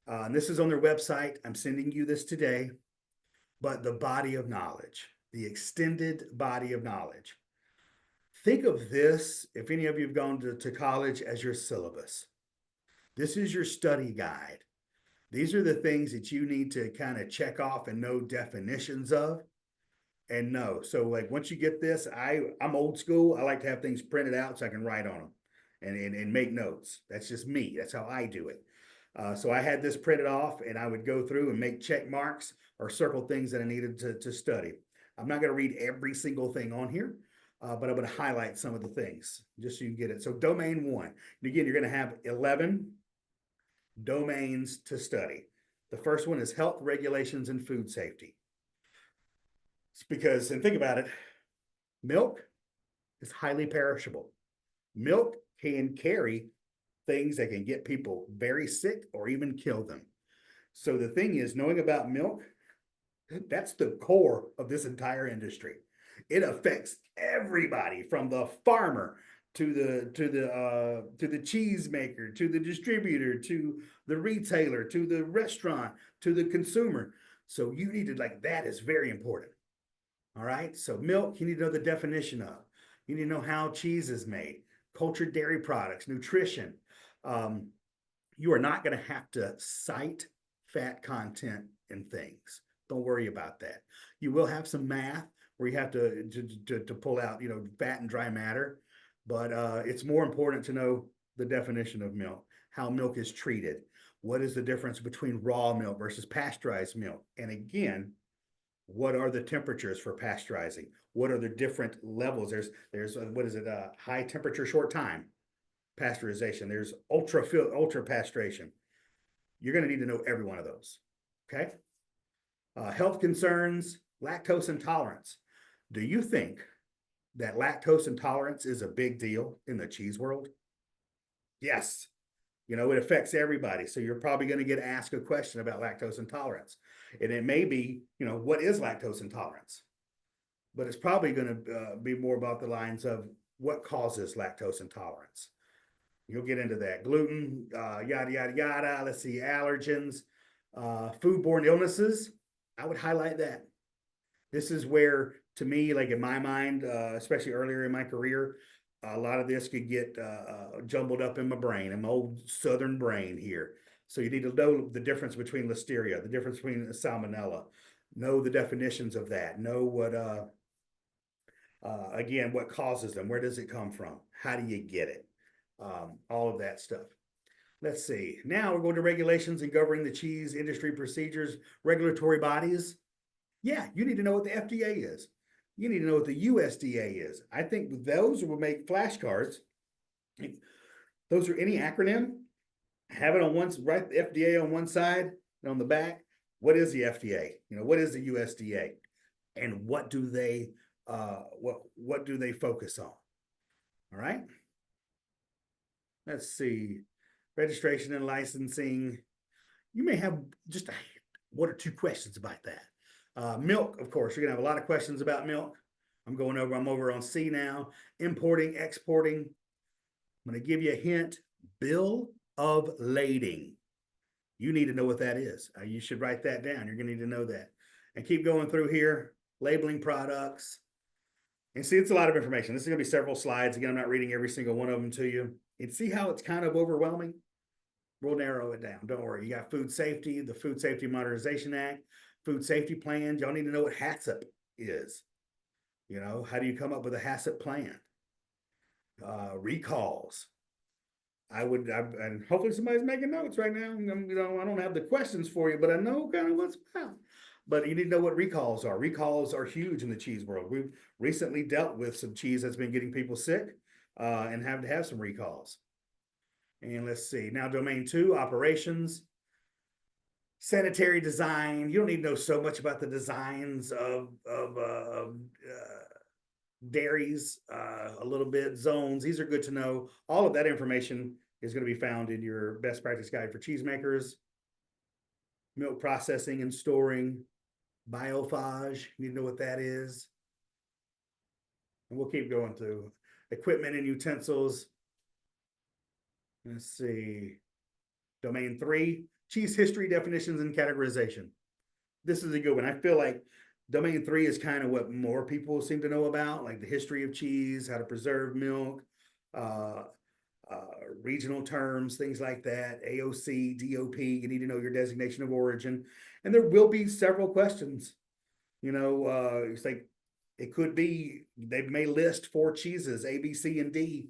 And this is on their website. I'm sending you this today. But the body of knowledge, the extended body of knowledge. Think of this, if any of you have gone to college, as your syllabus. This is your study guide. These are the things that you need to kind of check off and know definitions of and know. So like once you get this, I'm old school. I like to have things printed out so I can write on them and make notes. That's just me. That's how I do it. So I had this printed off and I would go through and make check marks or circle things that I needed to study. I'm not going to read every single thing on here, but I'm going to highlight some of the things just so you can get it. So domain 1, and again, you're going to have 11 domains to study. The first one is health regulations and food safety. It's because, and think about it, milk is highly perishable. Milk can carry things that can get people very sick or even kill them. So the thing is, knowing about milk, that's the core of this entire industry. It affects everybody from the farmer to the cheese maker, to the distributor, to the retailer, to the restaurant, to the consumer. So you need to, like, that is very important. All right. So milk, you need to know the definition of. You need to know how cheese is made, cultured dairy products, nutrition. You are not going to have to cite fat content in things. Don't worry about that. You will have some math where you have to pull out, fat and dry matter, but it's more important to know the definition of milk, how milk is treated. What is the difference between raw milk versus pasteurized milk? And again, what are the temperatures for pasteurizing? What are the different levels? There's what is it? High temperature, short time pasteurization. There's ultra pasteurization. You're going to need to know every one of those. Okay. Health concerns, lactose intolerance. Do you think that lactose intolerance is a big deal in the cheese world? Yes. You know, it affects everybody. So you're probably going to get asked a question about lactose intolerance. And it may be, you know, what is lactose intolerance? But it's probably going to be more about the lines of what causes lactose intolerance. You'll get into that. Gluten, yada, yada, yada. Let's see, allergens, foodborne illnesses. I would highlight that. This is where, to me, like in my mind, especially earlier in my career, a lot of this could get jumbled up in my brain, in my old Southern brain here. So you need to know the difference between listeria, the difference between salmonella, know the definitions of that, know what, again, what causes them, where does it come from, how do you get it, all of that stuff. Let's see. Now we're going to regulations and governing the cheese industry procedures, regulatory bodies. Yeah, you need to know what the FDA is. You need to know what the USDA is. I think those will make flashcards. Those are any acronym. Have it on one, write the FDA on one side and on the back. What is the FDA? You know, what is the USDA? And what do they what do they focus on? All right. Let's see. Registration and licensing. You may have just one or two questions about that. Milk, of course, you're gonna have a lot of questions about milk. I'm over on C now. Importing, exporting. I'm gonna give you a hint. Bill of lading. You need to know what that is. You should write that down. You're gonna need to know that. And keep going through here. Labeling products. And see, it's a lot of information. This is gonna be several slides. Again, I'm not reading every single one of them to you. And see how it's kind of overwhelming? We'll narrow it down. Don't worry. You got food safety, the Food Safety Modernization Act, food safety plans. Y'all need to know what HACCP is. You know, how do you come up with a HACCP plan? Recalls. And hopefully somebody's making notes right now. You know, I don't have the questions for you, but I know kind of what's about. But you need to know what recalls are. Recalls are huge in the cheese world. We've recently dealt with some cheese that's been getting people sick and have to have some recalls. And let's see, now domain 2, operations, sanitary design. You don't need to know so much about the designs of dairies, a little bit, zones. These are good to know. All of that information is going to be found in your best practice guide for cheesemakers. Milk processing and storing, biophage, you need to know what that is. And we'll keep going through. Equipment and utensils. Let's see. Domain 3, cheese history, definitions, and categorization. This is a good one. I feel like domain 3 is kind of what more people seem to know about, like the history of cheese, how to preserve milk, regional terms, things like that, AOC, DOP, you need to know your designation of origin. And there will be several questions. You know, it's like, it could be, they may list 4 cheeses, A, B, C, and D.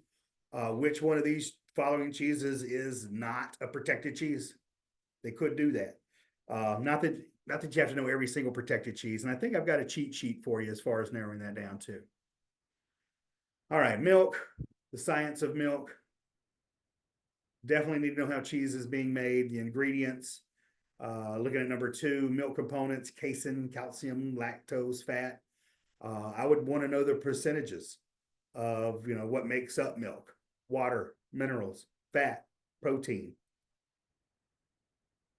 Which one of these following cheeses is not a protected cheese? They could do that. Not that you have to know every single protected cheese. And I think I've got a cheat sheet for you as far as narrowing that down too. All right, milk, the science of milk. Definitely need to know how cheese is being made, the ingredients. Looking at number 2, milk components, casein, calcium, lactose, fat. I would want to know the percentages of, you know, what makes up milk: water, minerals, fat, protein.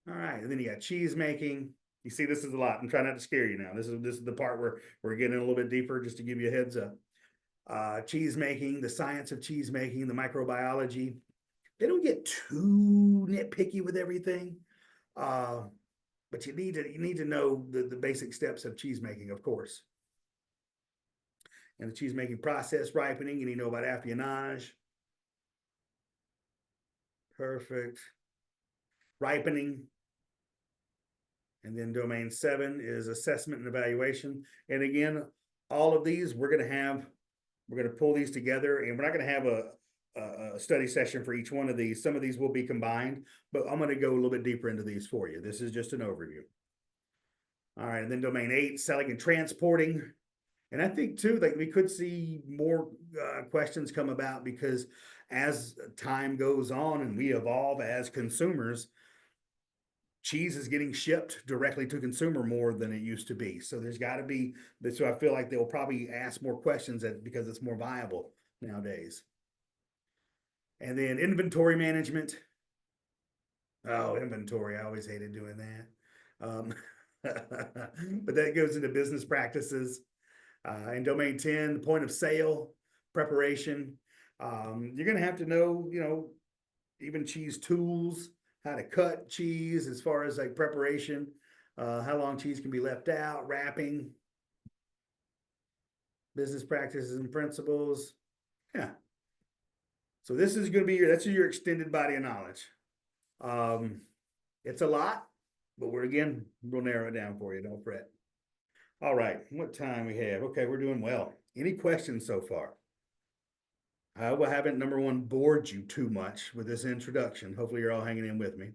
All right, and then you got cheese making. You see, this is a lot. I'm trying not to scare you now. This is the part where we're getting a little bit deeper, just to give you a heads up. Cheese making, the science of cheese making, the microbiology. They don't get too nitpicky with everything, but you need to know the basic steps of cheese making, of course. And the cheese making process, ripening, you need to know about affinage. Perfect. Ripening. And then domain 7 is assessment and evaluation. And again, all of these we're going to have We're going to pull these together, and we're not going to have a study session for each one of these. Some of these will be combined, but I'm going to go a little bit deeper into these for you. This is just an overview. All right, and then domain 8, selling and transporting. And I think too, like we could see more questions come about because as time goes on and we evolve as consumers, cheese is getting shipped directly to consumer more than it used to be. So there's got to be, so I feel like they'll probably ask more questions because it's more viable nowadays. And then inventory management. Oh, inventory. I always hated doing that. But that goes into business practices. In domain 10, the point of sale, preparation. You're going to have to know, even cheese tools, how to cut cheese as far as like preparation, how long cheese can be left out, wrapping, business practices and principles. Yeah. So this is going to be that's your extended body of knowledge. It's a lot, but we'll narrow it down for you. Don't fret. All right, what time we have? Okay, we're doing well. Any questions so far? I haven't, number one, bored you too much with this introduction. Hopefully you're all hanging in with me,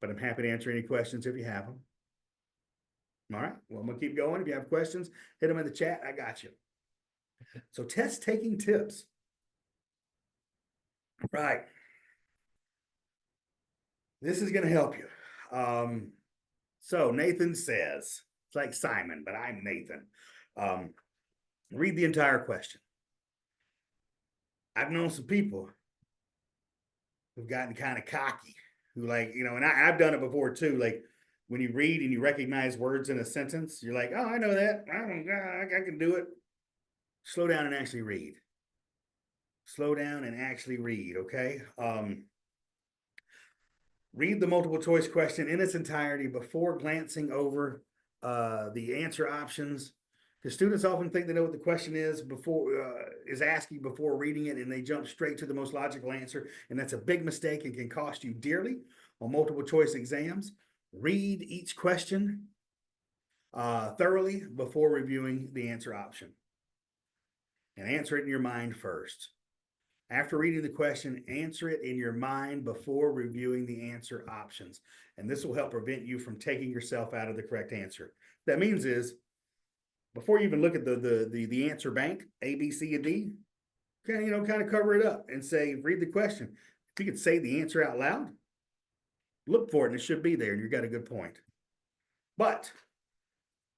but I'm happy to answer any questions if you have them. All right, well, I'm gonna keep going. If you have questions, hit them in the chat. I got you. So test taking tips. Right. This is gonna help you. So Nathan says, it's like Simon, but I'm Nathan. Read the entire question. I've known some people who've gotten kind of cocky, who like, and I've done it before too. Like when you read and you recognize words in a sentence, you're like, oh, I know that. I can do it. Slow down and actually read. Slow down and actually read, okay? Read the multiple choice question in its entirety before glancing over the answer options. Because students often think they know what the question is is asking before reading it, and they jump straight to the most logical answer, and that's a big mistake and can cost you dearly on multiple choice exams. Read each question thoroughly before reviewing the answer option, and answer it in your mind first. After reading the question, answer it in your mind before reviewing the answer options, and this will help prevent you from taking yourself out of the correct answer. What that means is, before you even look at the answer bank, A, B, C, and D, kind of cover it up and say, read the question. If you could say the answer out loud, look for it and it should be there, and you've got a good point. But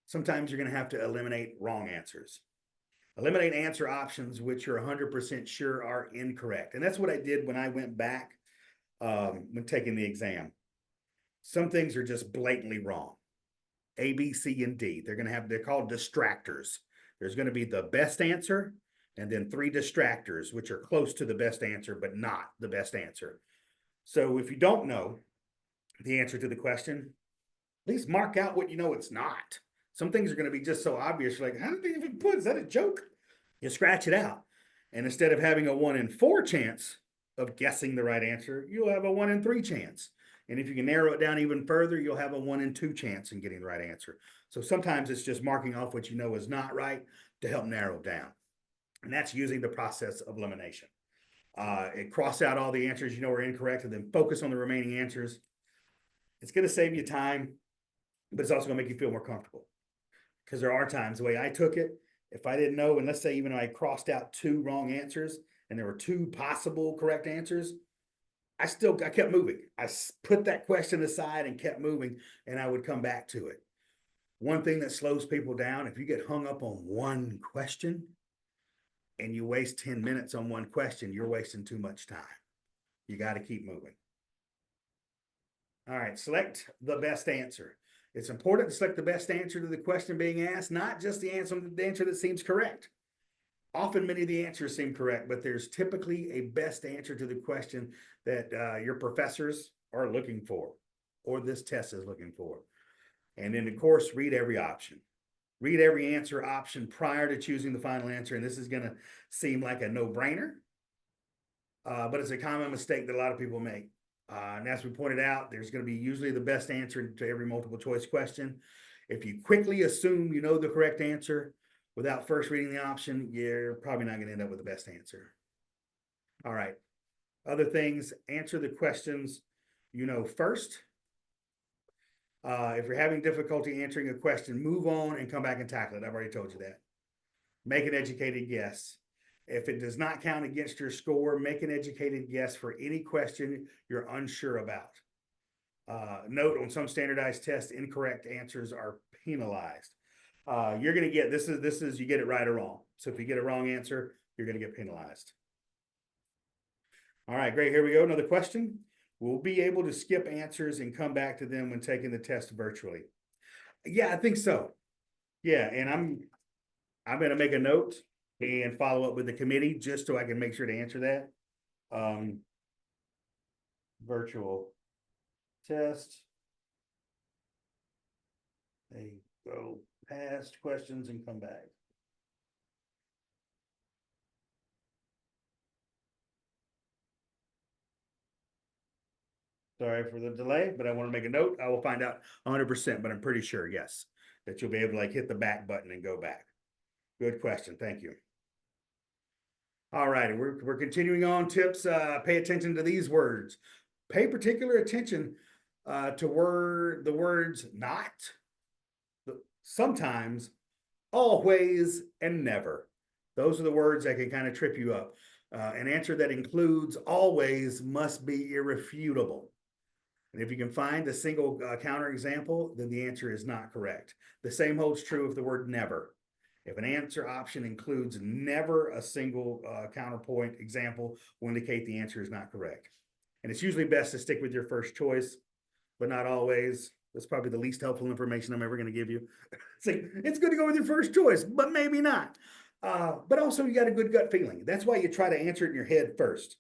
sometimes you're going to have to eliminate wrong answers. Eliminate answer options which you're 100% sure are incorrect. And that's what I did when I went back when taking the exam. Some things are just blatantly wrong. A, B, C, and D. They're called distractors. There's going to be the best answer and then 3 distractors, which are close to the best answer, but not the best answer. So if you don't know the answer to the question, at least mark out what you know it's not. Some things are going to be just so obvious. You're like, how did they even put? Is that a joke? You scratch it out. And instead of having a 1 in 4 chance of guessing the right answer, you'll have a 1 in 3 chance. And if you can narrow it down even further, you'll have a 1 in 2 chance in getting the right answer. So sometimes it's just marking off what you know is not right to help narrow it down. And that's using the process of elimination. Cross out all the answers you know are incorrect and then focus on the remaining answers. It's going to save you time, but it's also going to make you feel more comfortable. Because there are times, the way I took it, if I didn't know, and let's say even I crossed out 2 wrong answers and there were 2 possible correct answers, I kept moving. I put that question aside and kept moving, and I would come back to it. One thing that slows people down, if you get hung up on one question and you waste 10 minutes on one question, you're wasting too much time. You got to keep moving. All right, select the best answer. It's important to select the best answer to the question being asked, not just the answer that seems correct. Often many of the answers seem correct, but there's typically a best answer to the question that your professors are looking for, or this test is looking for. And then, of course, read every option. Read every answer option prior to choosing the final answer. And this is going to seem like a no-brainer, but it's a common mistake that a lot of people make. And as we pointed out, there's going to be usually the best answer to every multiple choice question. If you quickly assume you know the correct answer, without first reading the option, you're probably not going to end up with the best answer. All right. Other things, answer the questions you know first. If you're having difficulty answering a question, move on and come back and tackle it. I've already told you that. Make an educated guess. If it does not count against your score, make an educated guess for any question you're unsure about. Note on some standardized tests, incorrect answers are penalized. You're going to get, this is you get it right or wrong. So if you get a wrong answer, you're going to get penalized. All right, great. Here we go. Another question. We'll be able to skip answers and come back to them when taking the test virtually. Yeah, I think so. Yeah, and I'm going to make a note and follow up with the committee just so I can make sure to answer that. Virtual test. They go past questions and come back. Sorry for the delay, but I want to make a note. I will find out 100%, but I'm pretty sure, yes, that you'll be able to like hit the back button and go back. Good question. Thank you. All righty, we're continuing on tips. Pay attention to these words. Pay particular attention to the words not, sometimes, always, and never. Those are the words that can kind of trip you up. An answer that includes always must be irrefutable. And if you can find a single counterexample, then the answer is not correct. The same holds true of the word never. If an answer option includes never a single counterpoint example, will indicate the answer is not correct. And it's usually best to stick with your first choice, but not always. That's probably the least helpful information I'm ever going to give you. It's like, it's good to go with your first choice, but maybe not. But also you got a good gut feeling. That's why you try to answer it in your head first.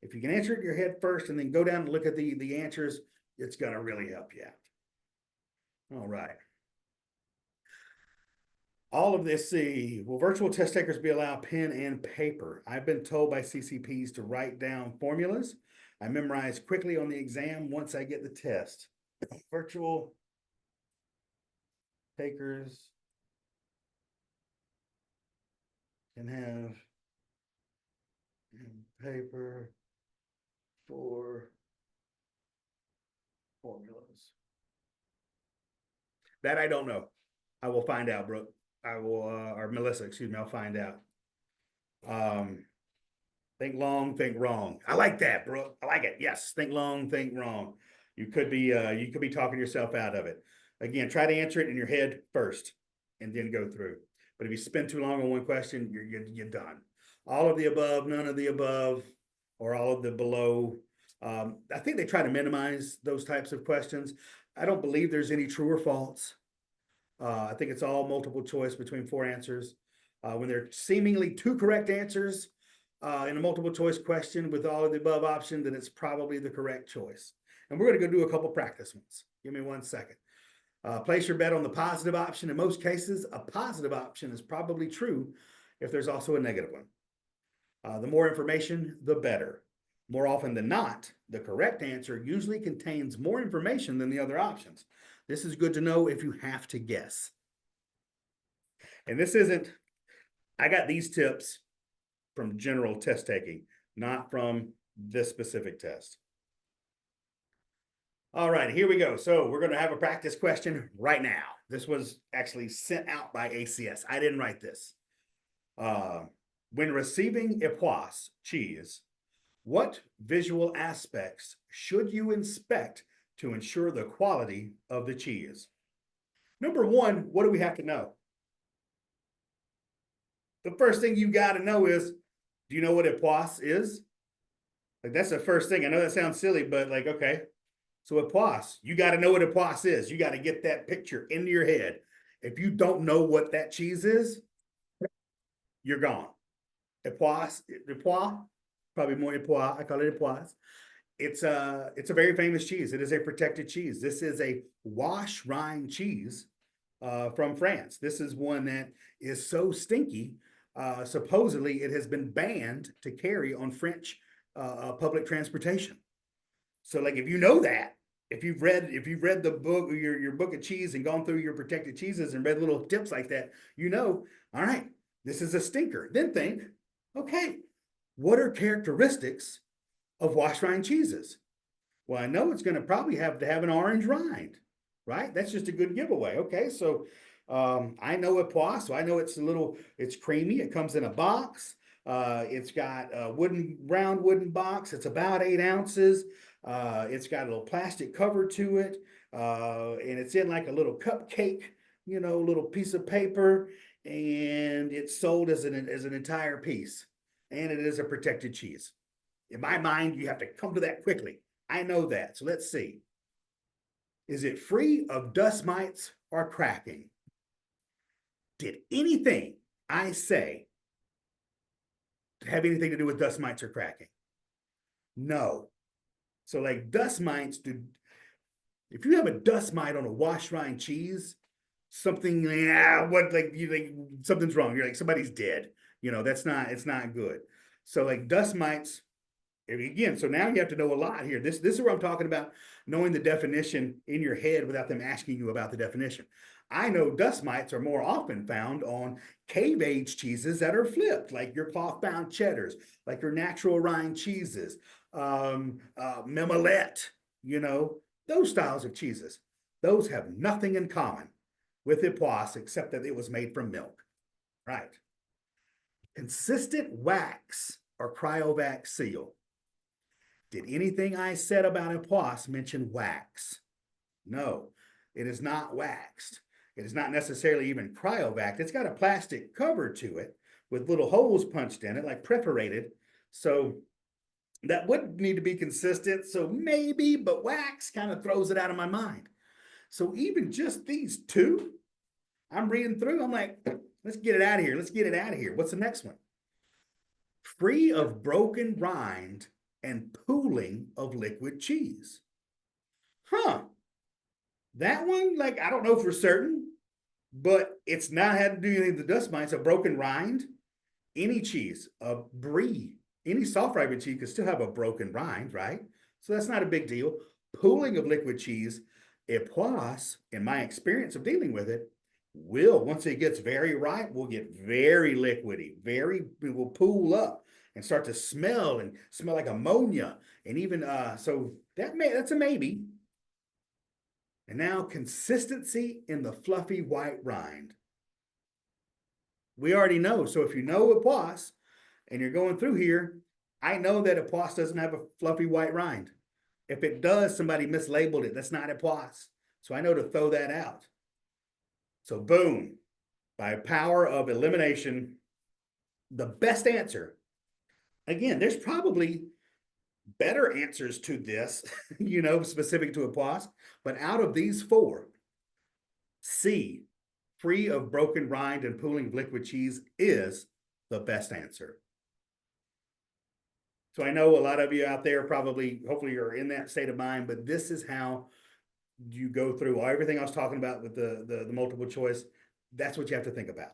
If you can answer it in your head first and then go down and look at the answers, it's going to really help you out. All right. All of this, see, will virtual test takers be allowed pen and paper? I've been told by CCPs to write down formulas. I memorize quickly on the exam once I get the test. Virtual takers can have paper for formulas. That I don't know. I will find out, Brooke. I will, or Melissa, excuse me, I'll find out. Think long, think wrong. I like that, Brooke. I like it. Yes, think long, think wrong. You could be talking yourself out of it. Again, try to answer it in your head first, and then go through. But if you spend too long on one question, you're done. All of the above, none of the above, or all of the below. I think they try to minimize those types of questions. I don't believe there's any true or false. I think it's all multiple choice between 4 answers. When there are seemingly 2 correct answers in a multiple choice question with all of the above option, then it's probably the correct choice. And we're going to go do a couple practice ones. Give me 1 second. Place your bet on the positive option. In most cases, a positive option is probably true if there's also a negative one. The more information, the better. More often than not, the correct answer usually contains more information than the other options. This is good to know if you have to guess. And this isn't, I got these tips from general test taking, not from this specific test. All right, here we go. So we're going to have a practice question right now. This was actually sent out by ACS. I didn't write this. When receiving époisse cheese, what visual aspects should you inspect to ensure the quality of the cheese? Number 1, what do we have to know? The first thing you got to know is, do you know what époisse is? Like, that's the first thing. I know that sounds silly, but like, okay. So époisse, you got to know what époisse is. You got to get that picture into your head. If you don't know what that cheese is, you're gone. Époisse, probably more époisse. I call it époisse. It's a very famous cheese. It is a protected cheese. This is a wash rind cheese from France. This is one that is so stinky. Supposedly, it has been banned to carry on French public transportation. So, like, if you know that, if you've read the book, your book of cheese and gone through your protected cheeses and read little tips like that, all right, this is a stinker. Then think, okay, what are characteristics of wash rind cheeses? Well, I know it's going to probably have to have an orange rind, right? That's just a good giveaway. Okay, so I know it pois, so I know it's creamy. It comes in a box. It's got a round wooden box. It's about 8 ounces. It's got a little plastic cover to it, and it's in like a little cupcake, little piece of paper, and it's sold as an entire piece, and it is a protected cheese. In my mind, you have to come to that quickly. I know that. So let's see. Is it free of dust mites or cracking? Did anything I say have anything to do with dust mites or cracking? No. So like dust mites, if you have a dust mite on a wash rind cheese, something, something's wrong. You're like, somebody's dead. It's not good. So like dust mites, again, so now you have to know a lot here. This is what I'm talking about, knowing the definition in your head without them asking you about the definition. I know dust mites are more often found on cave age cheeses that are flipped, like your cloth bound cheddars, like your natural rind cheeses, Mimolette, those styles of cheeses. Those have nothing in common with Epoisse except that it was made from milk, right? Consistent wax or cryovac seal. Did anything I said about Epoisse mention wax? No, it is not waxed. It is not necessarily even cryovac. It's got a plastic cover to it with little holes punched in it, like perforated. So that would need to be consistent. So maybe, but wax kind of throws it out of my mind. So even just these two, I'm reading through, I'm like, let's get it out of here. Let's get it out of here. What's the next one? Free of broken rind and pooling of liquid cheese. Huh. That one, like, I don't know for certain, but it's not had to do anything with the dust mites. A broken rind, any cheese, a brie, any soft ripened cheese could still have a broken rind, right? So that's not a big deal. Pooling of liquid cheese, Epoisse, in my experience of dealing with it, once it gets very ripe, will get very liquidy, it will pool up and start to smell like ammonia. And even so that's a maybe. And now consistency in the fluffy white rind. We already know. So if you know Epoisse and you're going through here, I know that Epoisse doesn't have a fluffy white rind. If it does, somebody mislabeled it. That's not Epoisse. So I know to throw that out. So boom, by power of elimination, the best answer. Again, there's probably better answers to this, specific to Epoisse, but out of these four, C, free of broken rind and pooling of liquid cheese, is the best answer. So I know a lot of you out there probably, hopefully you're in that state of mind, but this is how you go through everything I was talking about with the multiple choice. That's what you have to think about.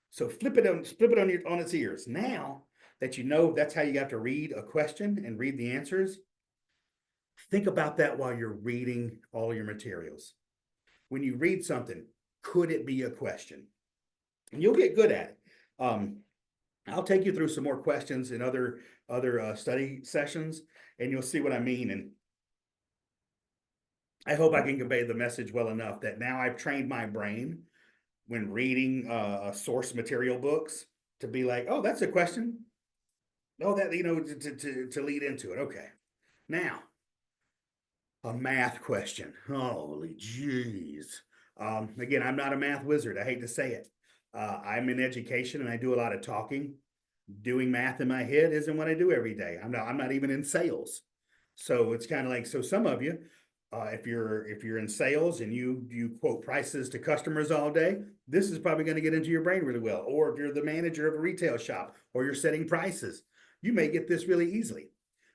So flip it on its ears. Now that you know that's how you have to read a question and read the answers, think about that while you're reading all your materials. When you read something, could it be a question? And you'll get good at it. I'll take you through some more questions in other study sessions, and you'll see what I mean. And I hope I can convey the message well enough that now I've trained my brain when reading source material books to be like, oh, that's a question. Oh, that, to lead into it. Okay. Now, a math question. Holy jeez. Again, I'm not a math wizard. I hate to say it. I'm in education and I do a lot of talking. Doing math in my head isn't what I do every day. I'm not even in sales. So it's kind of like, so some of you, if you're in sales and you quote prices to customers all day, this is probably going to get into your brain really well. Or if you're the manager of a retail shop or you're setting prices, you may get this really easily.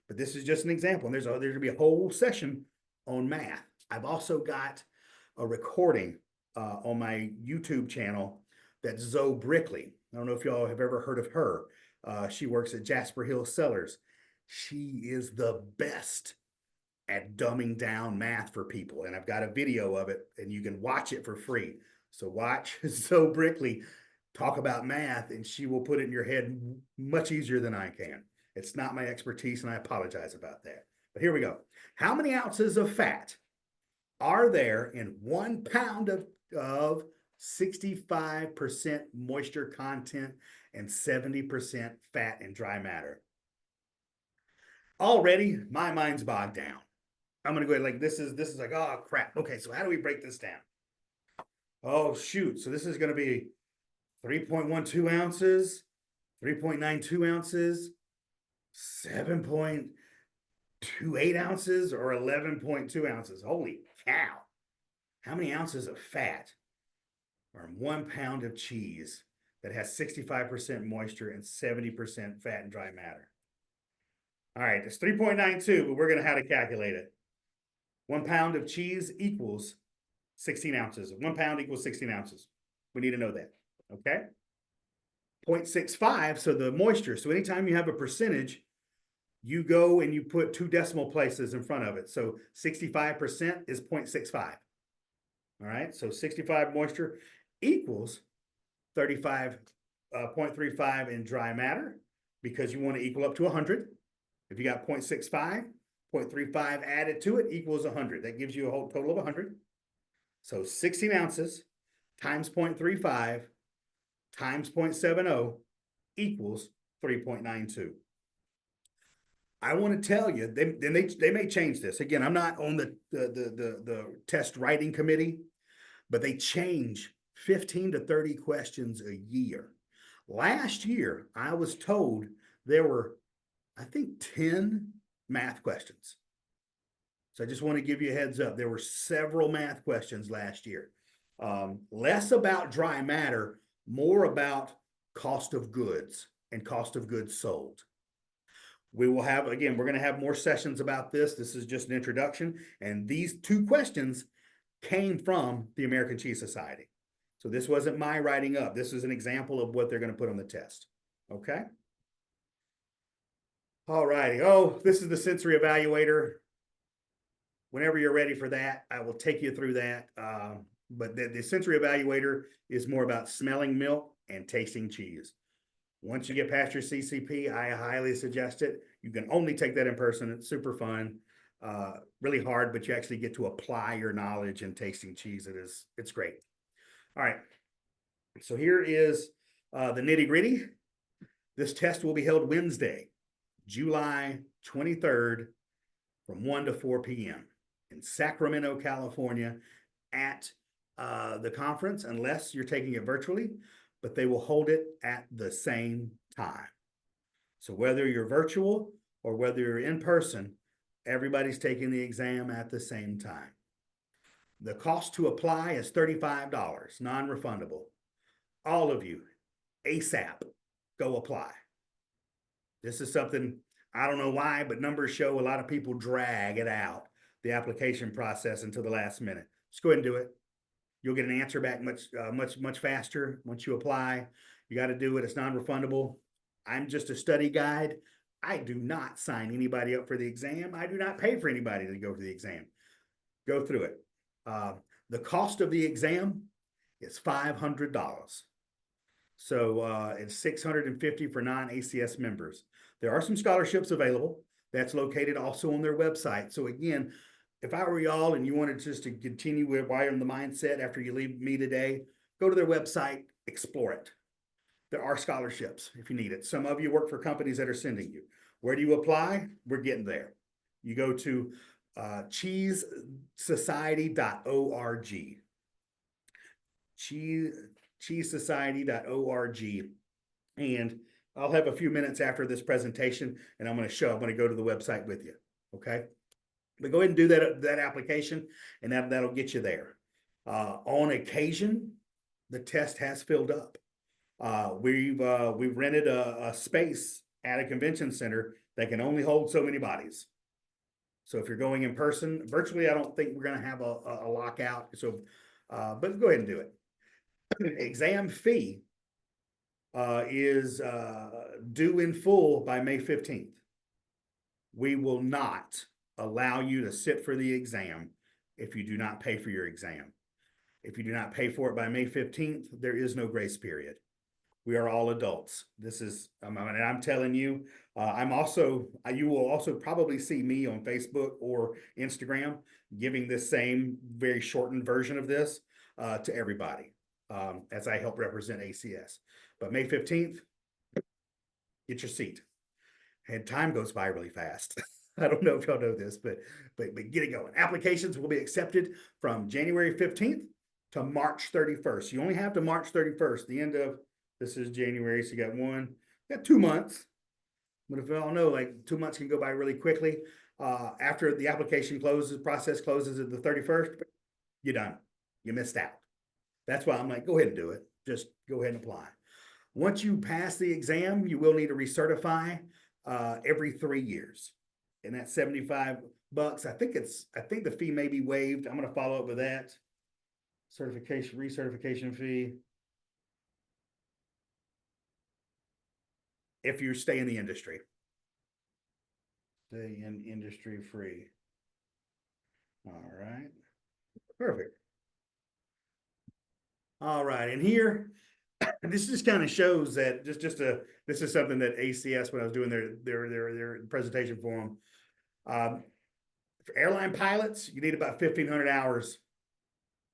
But this is just an example. And there's going to be a whole session on math. I've also got a recording on my YouTube channel that's Zoe Brickley. I don't know if y'all have ever heard of her. She works at Jasper Hill Cellars. She is the best at dumbing down math for people. And I've got a video of it and you can watch it for free. So watch So Brickley talk about math and she will put it in your head much easier than I can. It's not my expertise and I apologize about that. But here we go. How many ounces of fat are there in 1 pound of 65% moisture content and 70% fat and dry matter? Already, my mind's bogged down. I'm gonna go ahead like this is like, oh crap. Okay, so how do we break this down? Oh shoot. So this is gonna be 3.12 ounces, 3.92 ounces, 7.28 ounces, or 11.2 ounces. Holy cow. How many ounces of fat are in 1 pound of cheese that has 65% moisture and 70% fat and dry matter? All right, it's 3.92, but we're gonna have to calculate it. 1 pound of cheese equals 16 ounces. 1 pound equals 16 ounces. We need to know that, okay? 0.65, so the moisture. So anytime you have a percentage, you go and you put 2 decimal places in front of it. So 65% is 0.65. All right, so 65 moisture equals 35.35 in dry matter because you want to equal up to 100. If you got 0.65, 0.35 added to it equals 100. That gives you a whole total of 100. So 16 ounces times 0.35 times 0.70 equals 3.92. I want to tell you, they may change this. Again, I'm not on the test writing committee, but they change 15 to 30 questions a year. Last year, I was told there were, I think, 10 math questions. So I just want to give you a heads up. There were several math questions last year. Less about dry matter, more about cost of goods and cost of goods sold. We will have, again, we're going to have more sessions about this. This is just an introduction. And these 2 questions came from the American Cheese Society. So this wasn't my writing up. This is an example of what they're going to put on the test. Okay. All righty. Oh, this is the sensory evaluator. Whenever you're ready for that, I will take you through that. But the sensory evaluator is more about smelling milk and tasting cheese. Once you get past your CCP, I highly suggest it. You can only take that in person. It's super fun, really hard, but you actually get to apply your knowledge in tasting cheese. It's great. All right. So here is the nitty gritty. This test will be held Wednesday, July 23rd from 1 to 4 p.m. in Sacramento, California at the conference, unless you're taking it virtually, but they will hold it at the same time. So whether you're virtual or whether you're in person, everybody's taking the exam at the same time. The cost to apply is $35, non-refundable. All of you, ASAP, go apply. This is something, I don't know why, but numbers show a lot of people drag it out, the application process, until the last minute. Just go ahead and do it. You'll get an answer back much faster once you apply. You got to do it. It's non-refundable. I'm just a study guide. I do not sign anybody up for the exam. I do not pay for anybody to go for the exam. Go through it. The cost of the exam is $500. So it's $650 for non-ACS members. There are some scholarships available. That's located also on their website. So again, if I were y'all and you wanted just to continue with Wire in the Mindset after you leave me today, go to their website, explore it. There are scholarships if you need it. Some of you work for companies that are sending you. Where do you apply? We're getting there. You go to cheesesociety.org. cheesesociety.org. And I'll have a few minutes after this presentation and I'm going to go to the website with you. Okay. But go ahead and do that application and that'll get you there. On occasion, the test has filled up. We've rented a space at a convention center that can only hold so many bodies. So if you're going in person, virtually, I don't think we're going to have a lockout. So, but go ahead and do it. Exam fee is due in full by May 15th. We will not allow you to sit for the exam if you do not pay for your exam. If you do not pay for it by May 15th, there is no grace period. We are all adults. This is, and I'm telling you, you will also probably see me on Facebook or Instagram giving this same very shortened version of this to everybody as I help represent ACS. But May 15th, get your seat. And time goes by really fast. I don't know if y'all know this, but get it going. Applications will be accepted from January 15th to March 31st. You only have to March 31st, the end of, this is January, so you got 2 months. But if we all know, like 2 months can go by really quickly. After the application closes, process closes at the 31st, you're done. You missed out. That's why I'm like, go ahead and do it. Just go ahead and apply. Once you pass the exam, you will need to recertify every 3 years. And that's $75. I think the fee may be waived. I'm going to follow up with that. Recertification fee. If you stay in the industry. Stay in industry free. All right. Perfect. All right. And here, this just kind of shows that this is something that ACS, when I was doing their presentation for them. For airline pilots, you need about 1,500 hours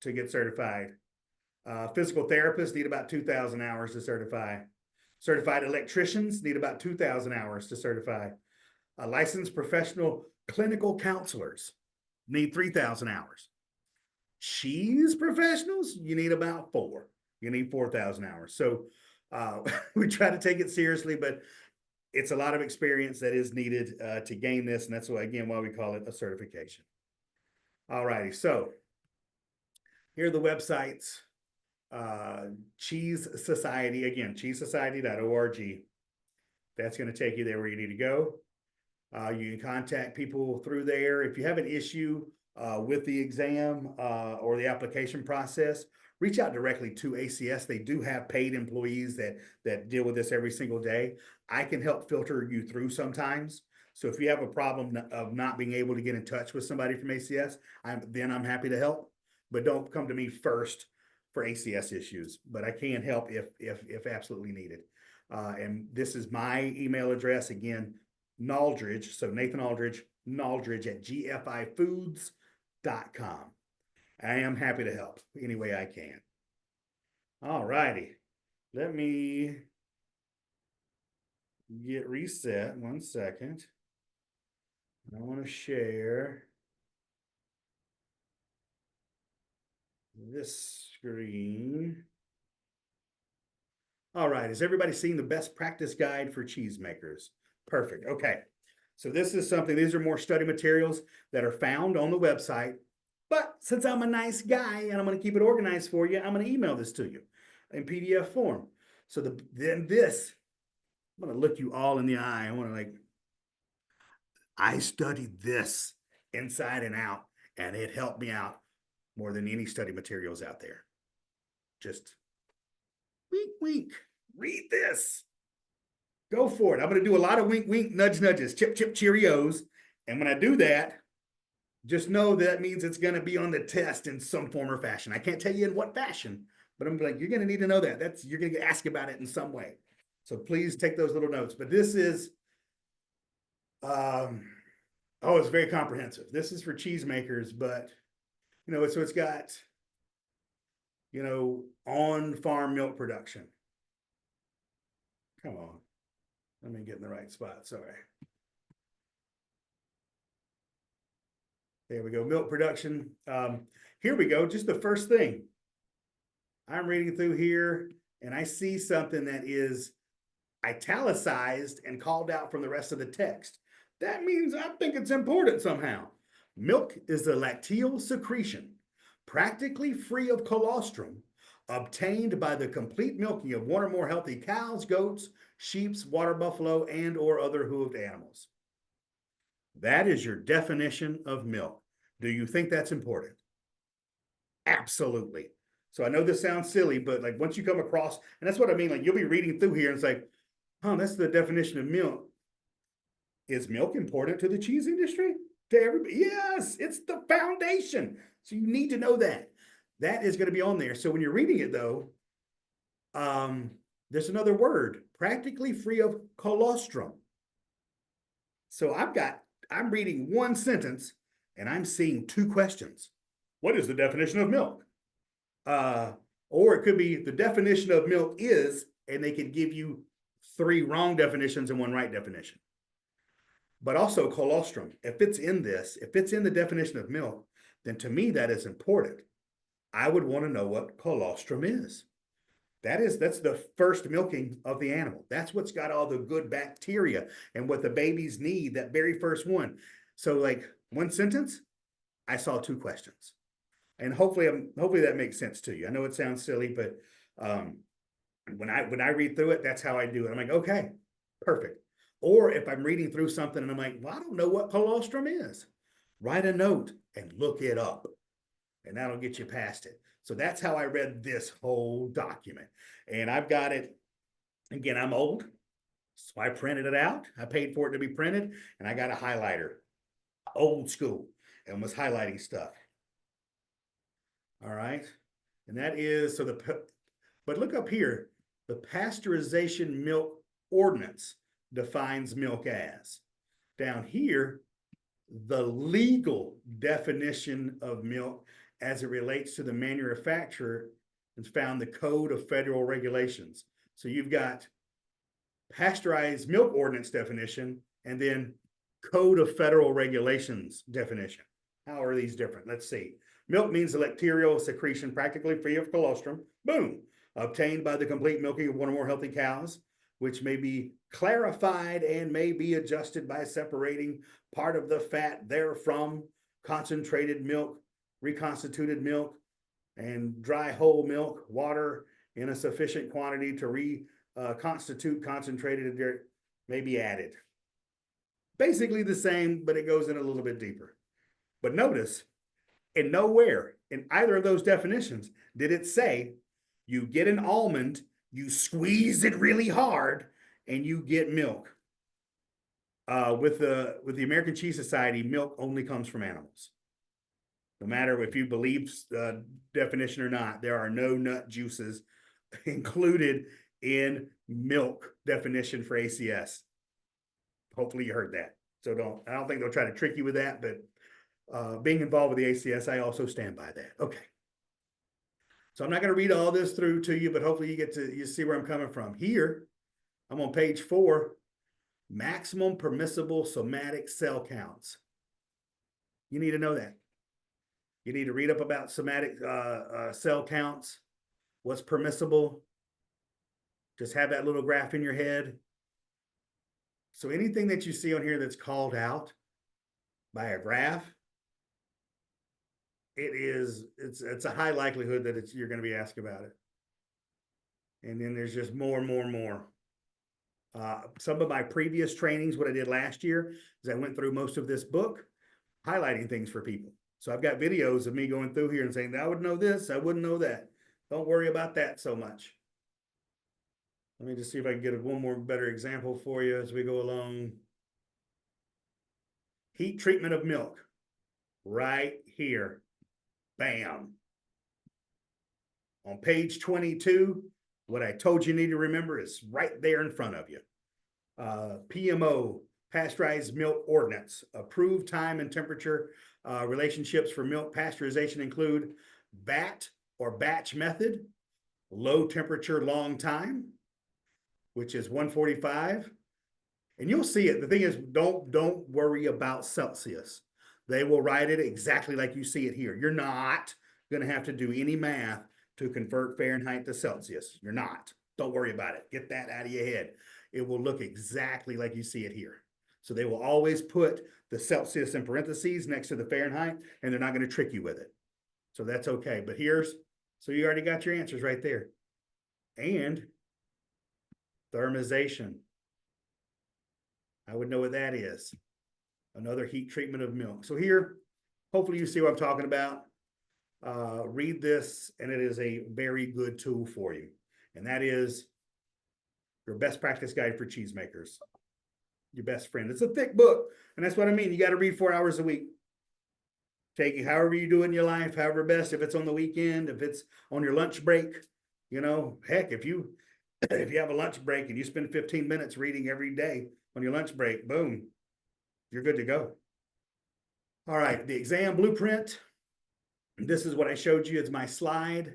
to get certified. Physical therapists need about 2,000 hours to certify. Certified electricians need about 2,000 hours to certify. Licensed professional clinical counselors need 3,000 hours. Cheese professionals, you need about 4. You need 4,000 hours. So we try to take it seriously, but it's a lot of experience that is needed to gain this. And that's why, again, why we call it a certification. All righty. So here are the websites. Cheese Society, again, cheesesociety.org. That's going to take you there where you need to go. You can contact people through there. If you have an issue with the exam or the application process, reach out directly to ACS. They do have paid employees that deal with this every single day. I can help filter you through sometimes. So if you have a problem of not being able to get in touch with somebody from ACS, I'm happy to help. But don't come to me first for ACS issues. But I can help if absolutely needed. And this is my email address again, Naldridge. So Nathan Aldridge, Naldridge at gfifoods.com. I am happy to help any way I can. All righty. Let me get reset. 1 second. I want to share this screen. All right. Has everybody seen the best practice guide for cheesemakers? Perfect. Okay. So this is something, these are more study materials that are found on the website. But since I'm a nice guy and I'm going to keep it organized for you, I'm going to email this to you in PDF form. So I'm going to look you all in the eye. I studied this inside and out, and it helped me out more than any study materials out there. Just wink, wink, read this. Go for it. I'm going to do a lot of wink, wink, nudge, nudges, chip, chip, Cheerios. And when I do that, just know that means it's going to be on the test in some form or fashion. I can't tell you in what fashion, but I'm like, you're going to need to know that. You're going to get asked about it in some way. So please take those little notes. But this is, it's very comprehensive. This is for cheesemakers, but, so it's got, on-farm milk production. Come on. Let me get in the right spot. Sorry. There we go. Milk production. Here we go. Just the first thing. I'm reading through here and I see something that is italicized and called out from the rest of the text. That means I think it's important somehow. Milk is a lacteal secretion, practically free of colostrum, obtained by the complete milking of one or more healthy cows, goats, sheep, water buffalo, and or other hooved animals. That is your definition of milk. Do you think that's important? Absolutely. So I know this sounds silly, but like once you come across, and that's what I mean, like you'll be reading through here and it's like, that's the definition of milk. Is milk important to the cheese industry? to everybody. Yes, it's the foundation. So you need to know that. That is going to be on there. So when you're reading it though, there's another word, practically free of colostrum. So I'm reading one sentence and I'm seeing two questions. What is the definition of milk? Or it could be the definition of milk is, and they could give you three wrong definitions and one right definition. But also colostrum, if it's in the definition of milk, then to me that is important. I would want to know what colostrum is. That's the first milking of the animal. That's what's got all the good bacteria and what the babies need, that very first one. So like one sentence, I saw two questions. And hopefully that makes sense to you. I know it sounds silly, but when I read through it, that's how I do it. I'm like, okay, perfect. Or if I'm reading through something and I'm like, well, I don't know what colostrum is, write a note and look it up, and that'll get you past it. So that's how I read this whole document. And I've got it, again, I'm old, so I printed it out. I paid for it to be printed, and I got a highlighter, old school, and was highlighting stuff. All right. And that is, but look up here, the pasteurization milk ordinance defines milk as. Down here, the legal definition of milk as it relates to the manufacturer is found the Code of Federal Regulations. So you've got pasteurized milk ordinance definition and then Code of Federal Regulations definition. How are these different? Let's see. Milk means a lacterial secretion practically free of colostrum, boom, obtained by the complete milking of one or more healthy cows, which may be clarified and may be adjusted by separating part of the fat therefrom, concentrated milk, reconstituted milk, and dry whole milk, water in a sufficient quantity to reconstitute concentrated dirt may be added. Basically the same, but it goes in a little bit deeper. But notice, and nowhere in either of those definitions did it say you get an almond, you squeeze it really hard, and you get milk. With the American Cheese Society, milk only comes from animals. No matter if you believe definition or not, there are no nut juices included in milk definition for ACS. Hopefully you heard that. So I don't think they'll try to trick you with that, but being involved with the ACS, I also stand by that. Okay. So I'm not going to read all this through to you, but hopefully you see where I'm coming from. Here, I'm on page 4, maximum permissible somatic cell counts. You need to know that. You need to read up about somatic cell counts, what's permissible. Just have that little graph in your head. So anything that you see on here that's called out by a graph, it's a high likelihood that you're going to be asked about it. And then there's just more and more and more. Some of my previous trainings, what I did last year is I went through most of this book, highlighting things for people. So I've got videos of me going through here and saying, I would know this, I wouldn't know that. Don't worry about that so much. Let me just see if I can get one more better example for you as we go along. Heat treatment of milk, right here. Bam. On page 22, what I told you need to remember is right there in front of you. PMO, pasteurized milk ordinance, approved time and temperature relationships for milk pasteurization include BAT or batch method, low temperature long time, which is 145. And you'll see it. The thing is, don't worry about Celsius. They will write it exactly like you see it here. You're not going to have to do any math to convert Fahrenheit to Celsius. You're not. Don't worry about it. Get that out of your head. It will look exactly like you see it here. So they will always put the Celsius in parentheses next to the Fahrenheit, and they're not going to trick you with it. So that's okay. But so you already got your answers right there. And thermization. I would know what that is. Another heat treatment of milk. So here, hopefully you see what I'm talking about. Read this, and it is a very good tool for you. And that is your best practice guide for cheesemakers. your best friend. It's a thick book, and that's what I mean. You got to read 4 hours a week. Take it however you do in your life, however best. If it's on the weekend, if it's on your lunch break, heck, if you if you have a lunch break and you spend 15 minutes reading every day on your lunch break, boom, you're good to go. All right, the exam blueprint. This is what I showed you as my slide.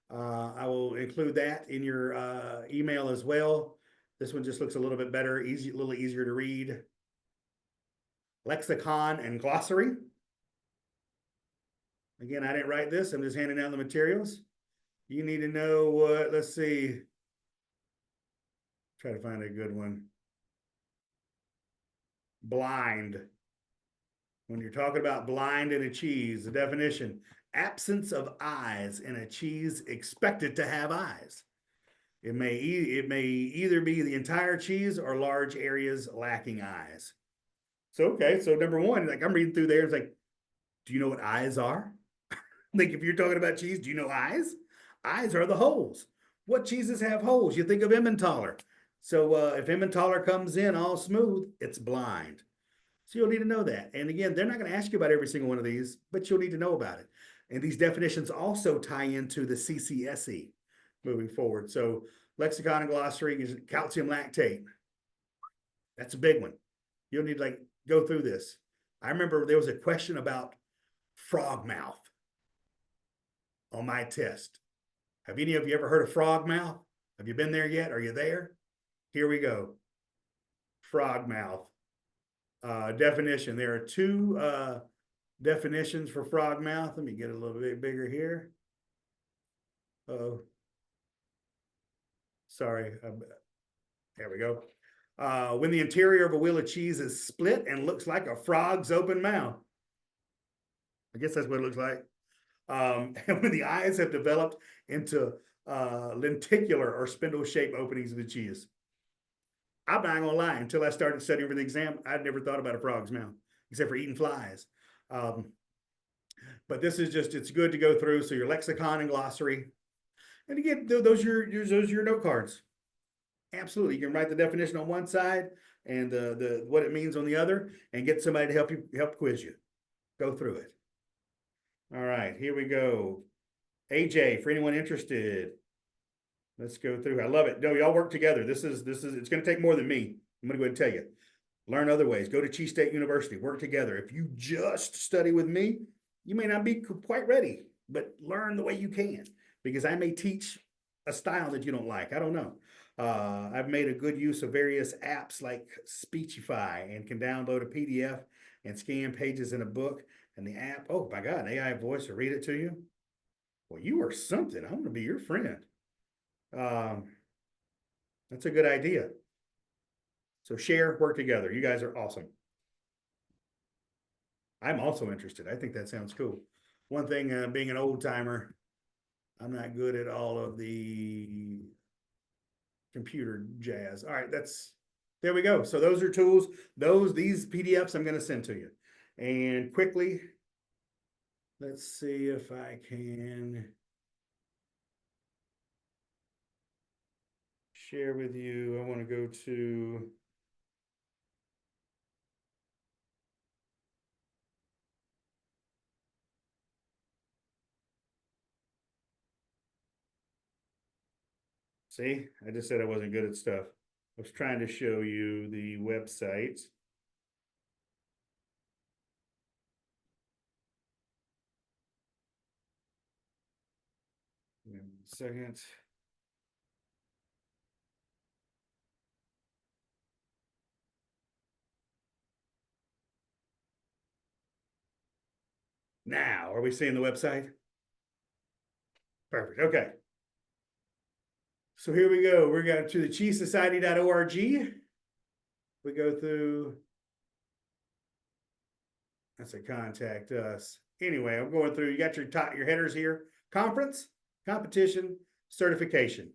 I will include that in your email as well. This one just looks a little bit better, a little easier to read. Lexicon and glossary. Again, I didn't write this. I'm just handing out the materials. You need to know what, let's see. Try to find a good one. Blind. When you're talking about blind in a cheese, the definition, absence of eyes in a cheese expected to have eyes. It may either be the entire cheese or large areas lacking eyes. So, okay, so number one, like I'm reading through there, it's like, do you know what eyes are? Like if you're talking about cheese, do you know eyes? Eyes are the holes. What cheeses have holes? You think of Emmentaler. So if Emmentaler comes in all smooth, it's blind. So you'll need to know that. And again, they're not going to ask you about every single one of these, but you'll need to know about it. And these definitions also tie into the CCSE moving forward. So lexicon and glossary is calcium lactate. That's a big one. You'll need to like go through this. I remember there was a question about frog mouth on my test. Have any of you ever heard of frog mouth? Have you been there yet? Are you there? Here we go. Frog mouth. Definition. There are two definitions for frog mouth. Let me get a little bit bigger here. Oh, sorry. There we go. When the interior of a wheel of cheese is split and looks like a frog's open mouth. I guess that's what it looks like. And when the eyes have developed into lenticular or spindle-shaped openings of the cheese. I'm not gonna lie, until I started studying for the exam, I'd never thought about a frog's mouth, except for eating flies. But this is just, it's good to go through. So your lexicon and glossary. And again, those are your note cards. Absolutely. You can write the definition on one side and the what it means on the other, and get somebody to help quiz you. Go through it. All right, here we go. AJ, for anyone interested, let's go through. I love it. No, y'all work together. This is it's going to take more than me. I'm going to go ahead and tell you. Learn other ways. Go to Cheese State University. Work together. If you just study with me, you may not be quite ready, but learn the way you can, because I may teach a style that you don't like. I don't know. I've made a good use of various apps like Speechify, and can download a PDF and scan pages in a book. And the app, oh my God, an AI voice will read it to you. Well, you are something. I'm going to be your friend. That's a good idea. So share, work together. You guys are awesome. I'm also interested. I think that sounds cool. One thing, being an old timer, I'm not good at all of the computer jazz. All right, there we go. So those are tools. These PDFs I'm going to send to you. And quickly, let's see if I can share with you. I want to go to see, I just said I wasn't good at stuff. I was trying to show you the website. Second. Now, are we seeing the website? Perfect. Okay. So here we go. We're going to the cheesesociety.org. We go through. That's a contact us. Anyway, I'm going through. You got your headers here. Conference, competition, certification.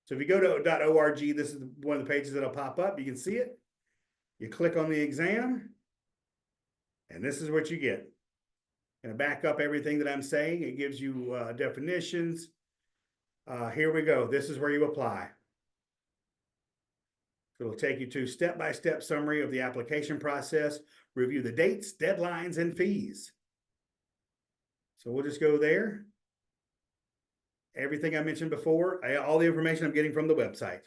So if you go to .org, this is one of the pages that'll pop up. You can see it. You click on the exam, and this is what you get. And back up everything that I'm saying. It gives you definitions. Here we go. This is where you apply. So it'll take you to step-by-step summary of the application process, review the dates, deadlines, and fees. So we'll just go there. Everything I mentioned before, all the information I'm getting from the website.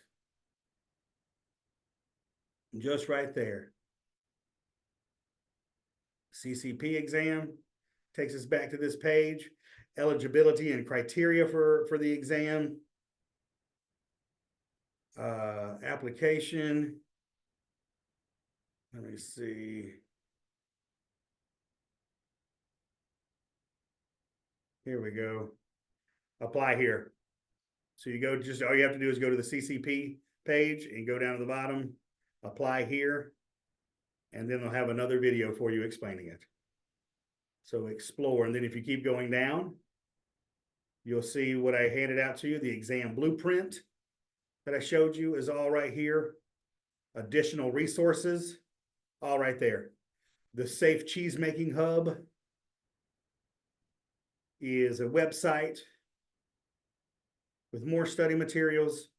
Just right there. CCP exam takes us back to this page. Eligibility and criteria for the exam. Application. Let me see. Here we go. Apply here. So you go, just all you have to do is go to the CCP page and go down to the bottom, apply here, and then they'll have another video for you explaining it. So explore, and then if you keep going down, you'll see what I handed out to you. The exam blueprint that I showed you is all right here. Additional resources, all right there. The Safe Cheese Making Hub is a website with more study materials.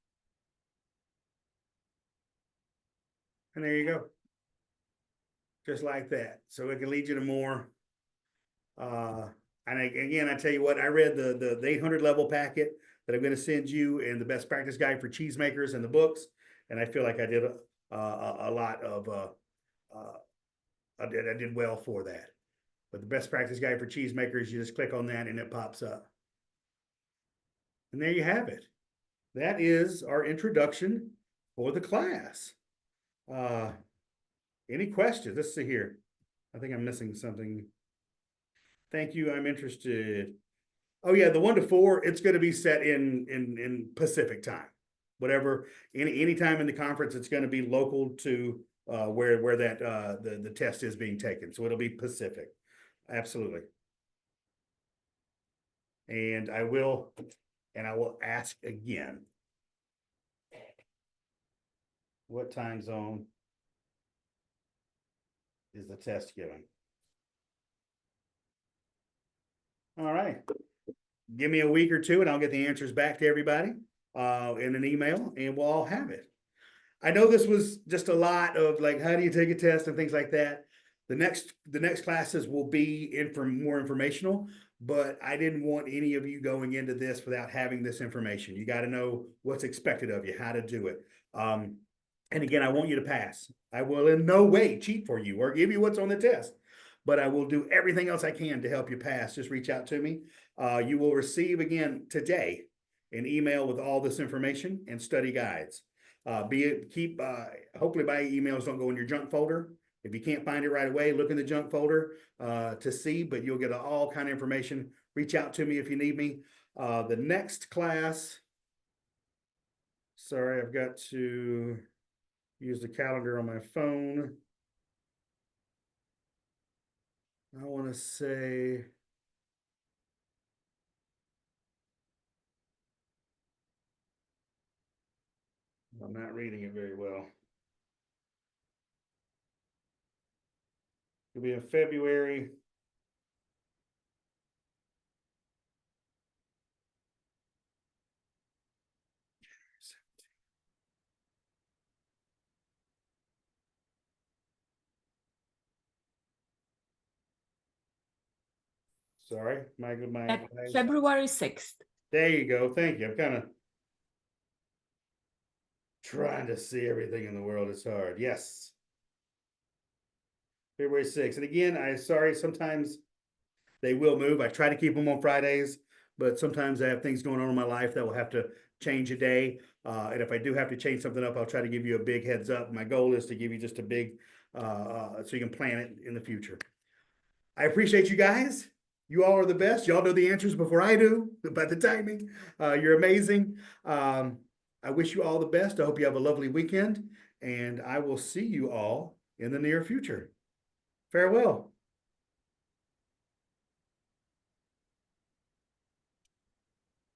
And there you go. Just like that. So it can lead you to more. And again, I tell you what, I read the 800 level packet that I'm going to send you and the best practice guide for cheesemakers and the books. And I feel like I did a lot of, I did well for that. But the best practice guide for cheesemakers, you just click on that and it pops up. And there you have it. That is our introduction for the class. Any questions? Let's see here. I think I'm missing something. Thank you. I'm interested. Oh yeah, the 1 to 4, it's going to be set in Pacific time. Whatever, any time in the conference, it's going to be local to where that the test is being taken. So it'll be Pacific. Absolutely. And I will ask again. What time zone is the test given? All right. Give me a week or two and I'll get the answers back to everybody in an email and we'll all have it. I know this was just a lot of like, how do you take a test and things like that. The next classes will be more informational, but I didn't want any of you going into this without having this information. You got to know what's expected of you, how to do it. And again, I want you to pass. I will in no way cheat for you or give you what's on the test, but I will do everything else I can to help you pass. Just reach out to me. You will receive again today an email with all this information and study guides. Hopefully my emails don't go in your junk folder. If you can't find it right away, look in the junk folder to see, but you'll get all kind of information. Reach out to me if you need me. The next class, sorry, I've got to use the calendar on my phone. I want to say, I'm not reading it very well. It'll be in February. Sorry, my February 6th. There you go. Thank you. I'm kind of trying to see everything in the world. It's hard. Yes. February 6th. And again, I'm sorry, sometimes they will move. I try to keep them on Fridays, but sometimes I have things going on in my life that will have to change a day. And if I do have to change something up, I'll try to give you a big heads up. My goal is to give you just a big, so you can plan it in the future. I appreciate you guys. You all are the best. Y'all know the answers before I do about the timing. You're amazing. I wish you all the best. I hope you have a lovely weekend, and I will see you all in the near future. Farewell.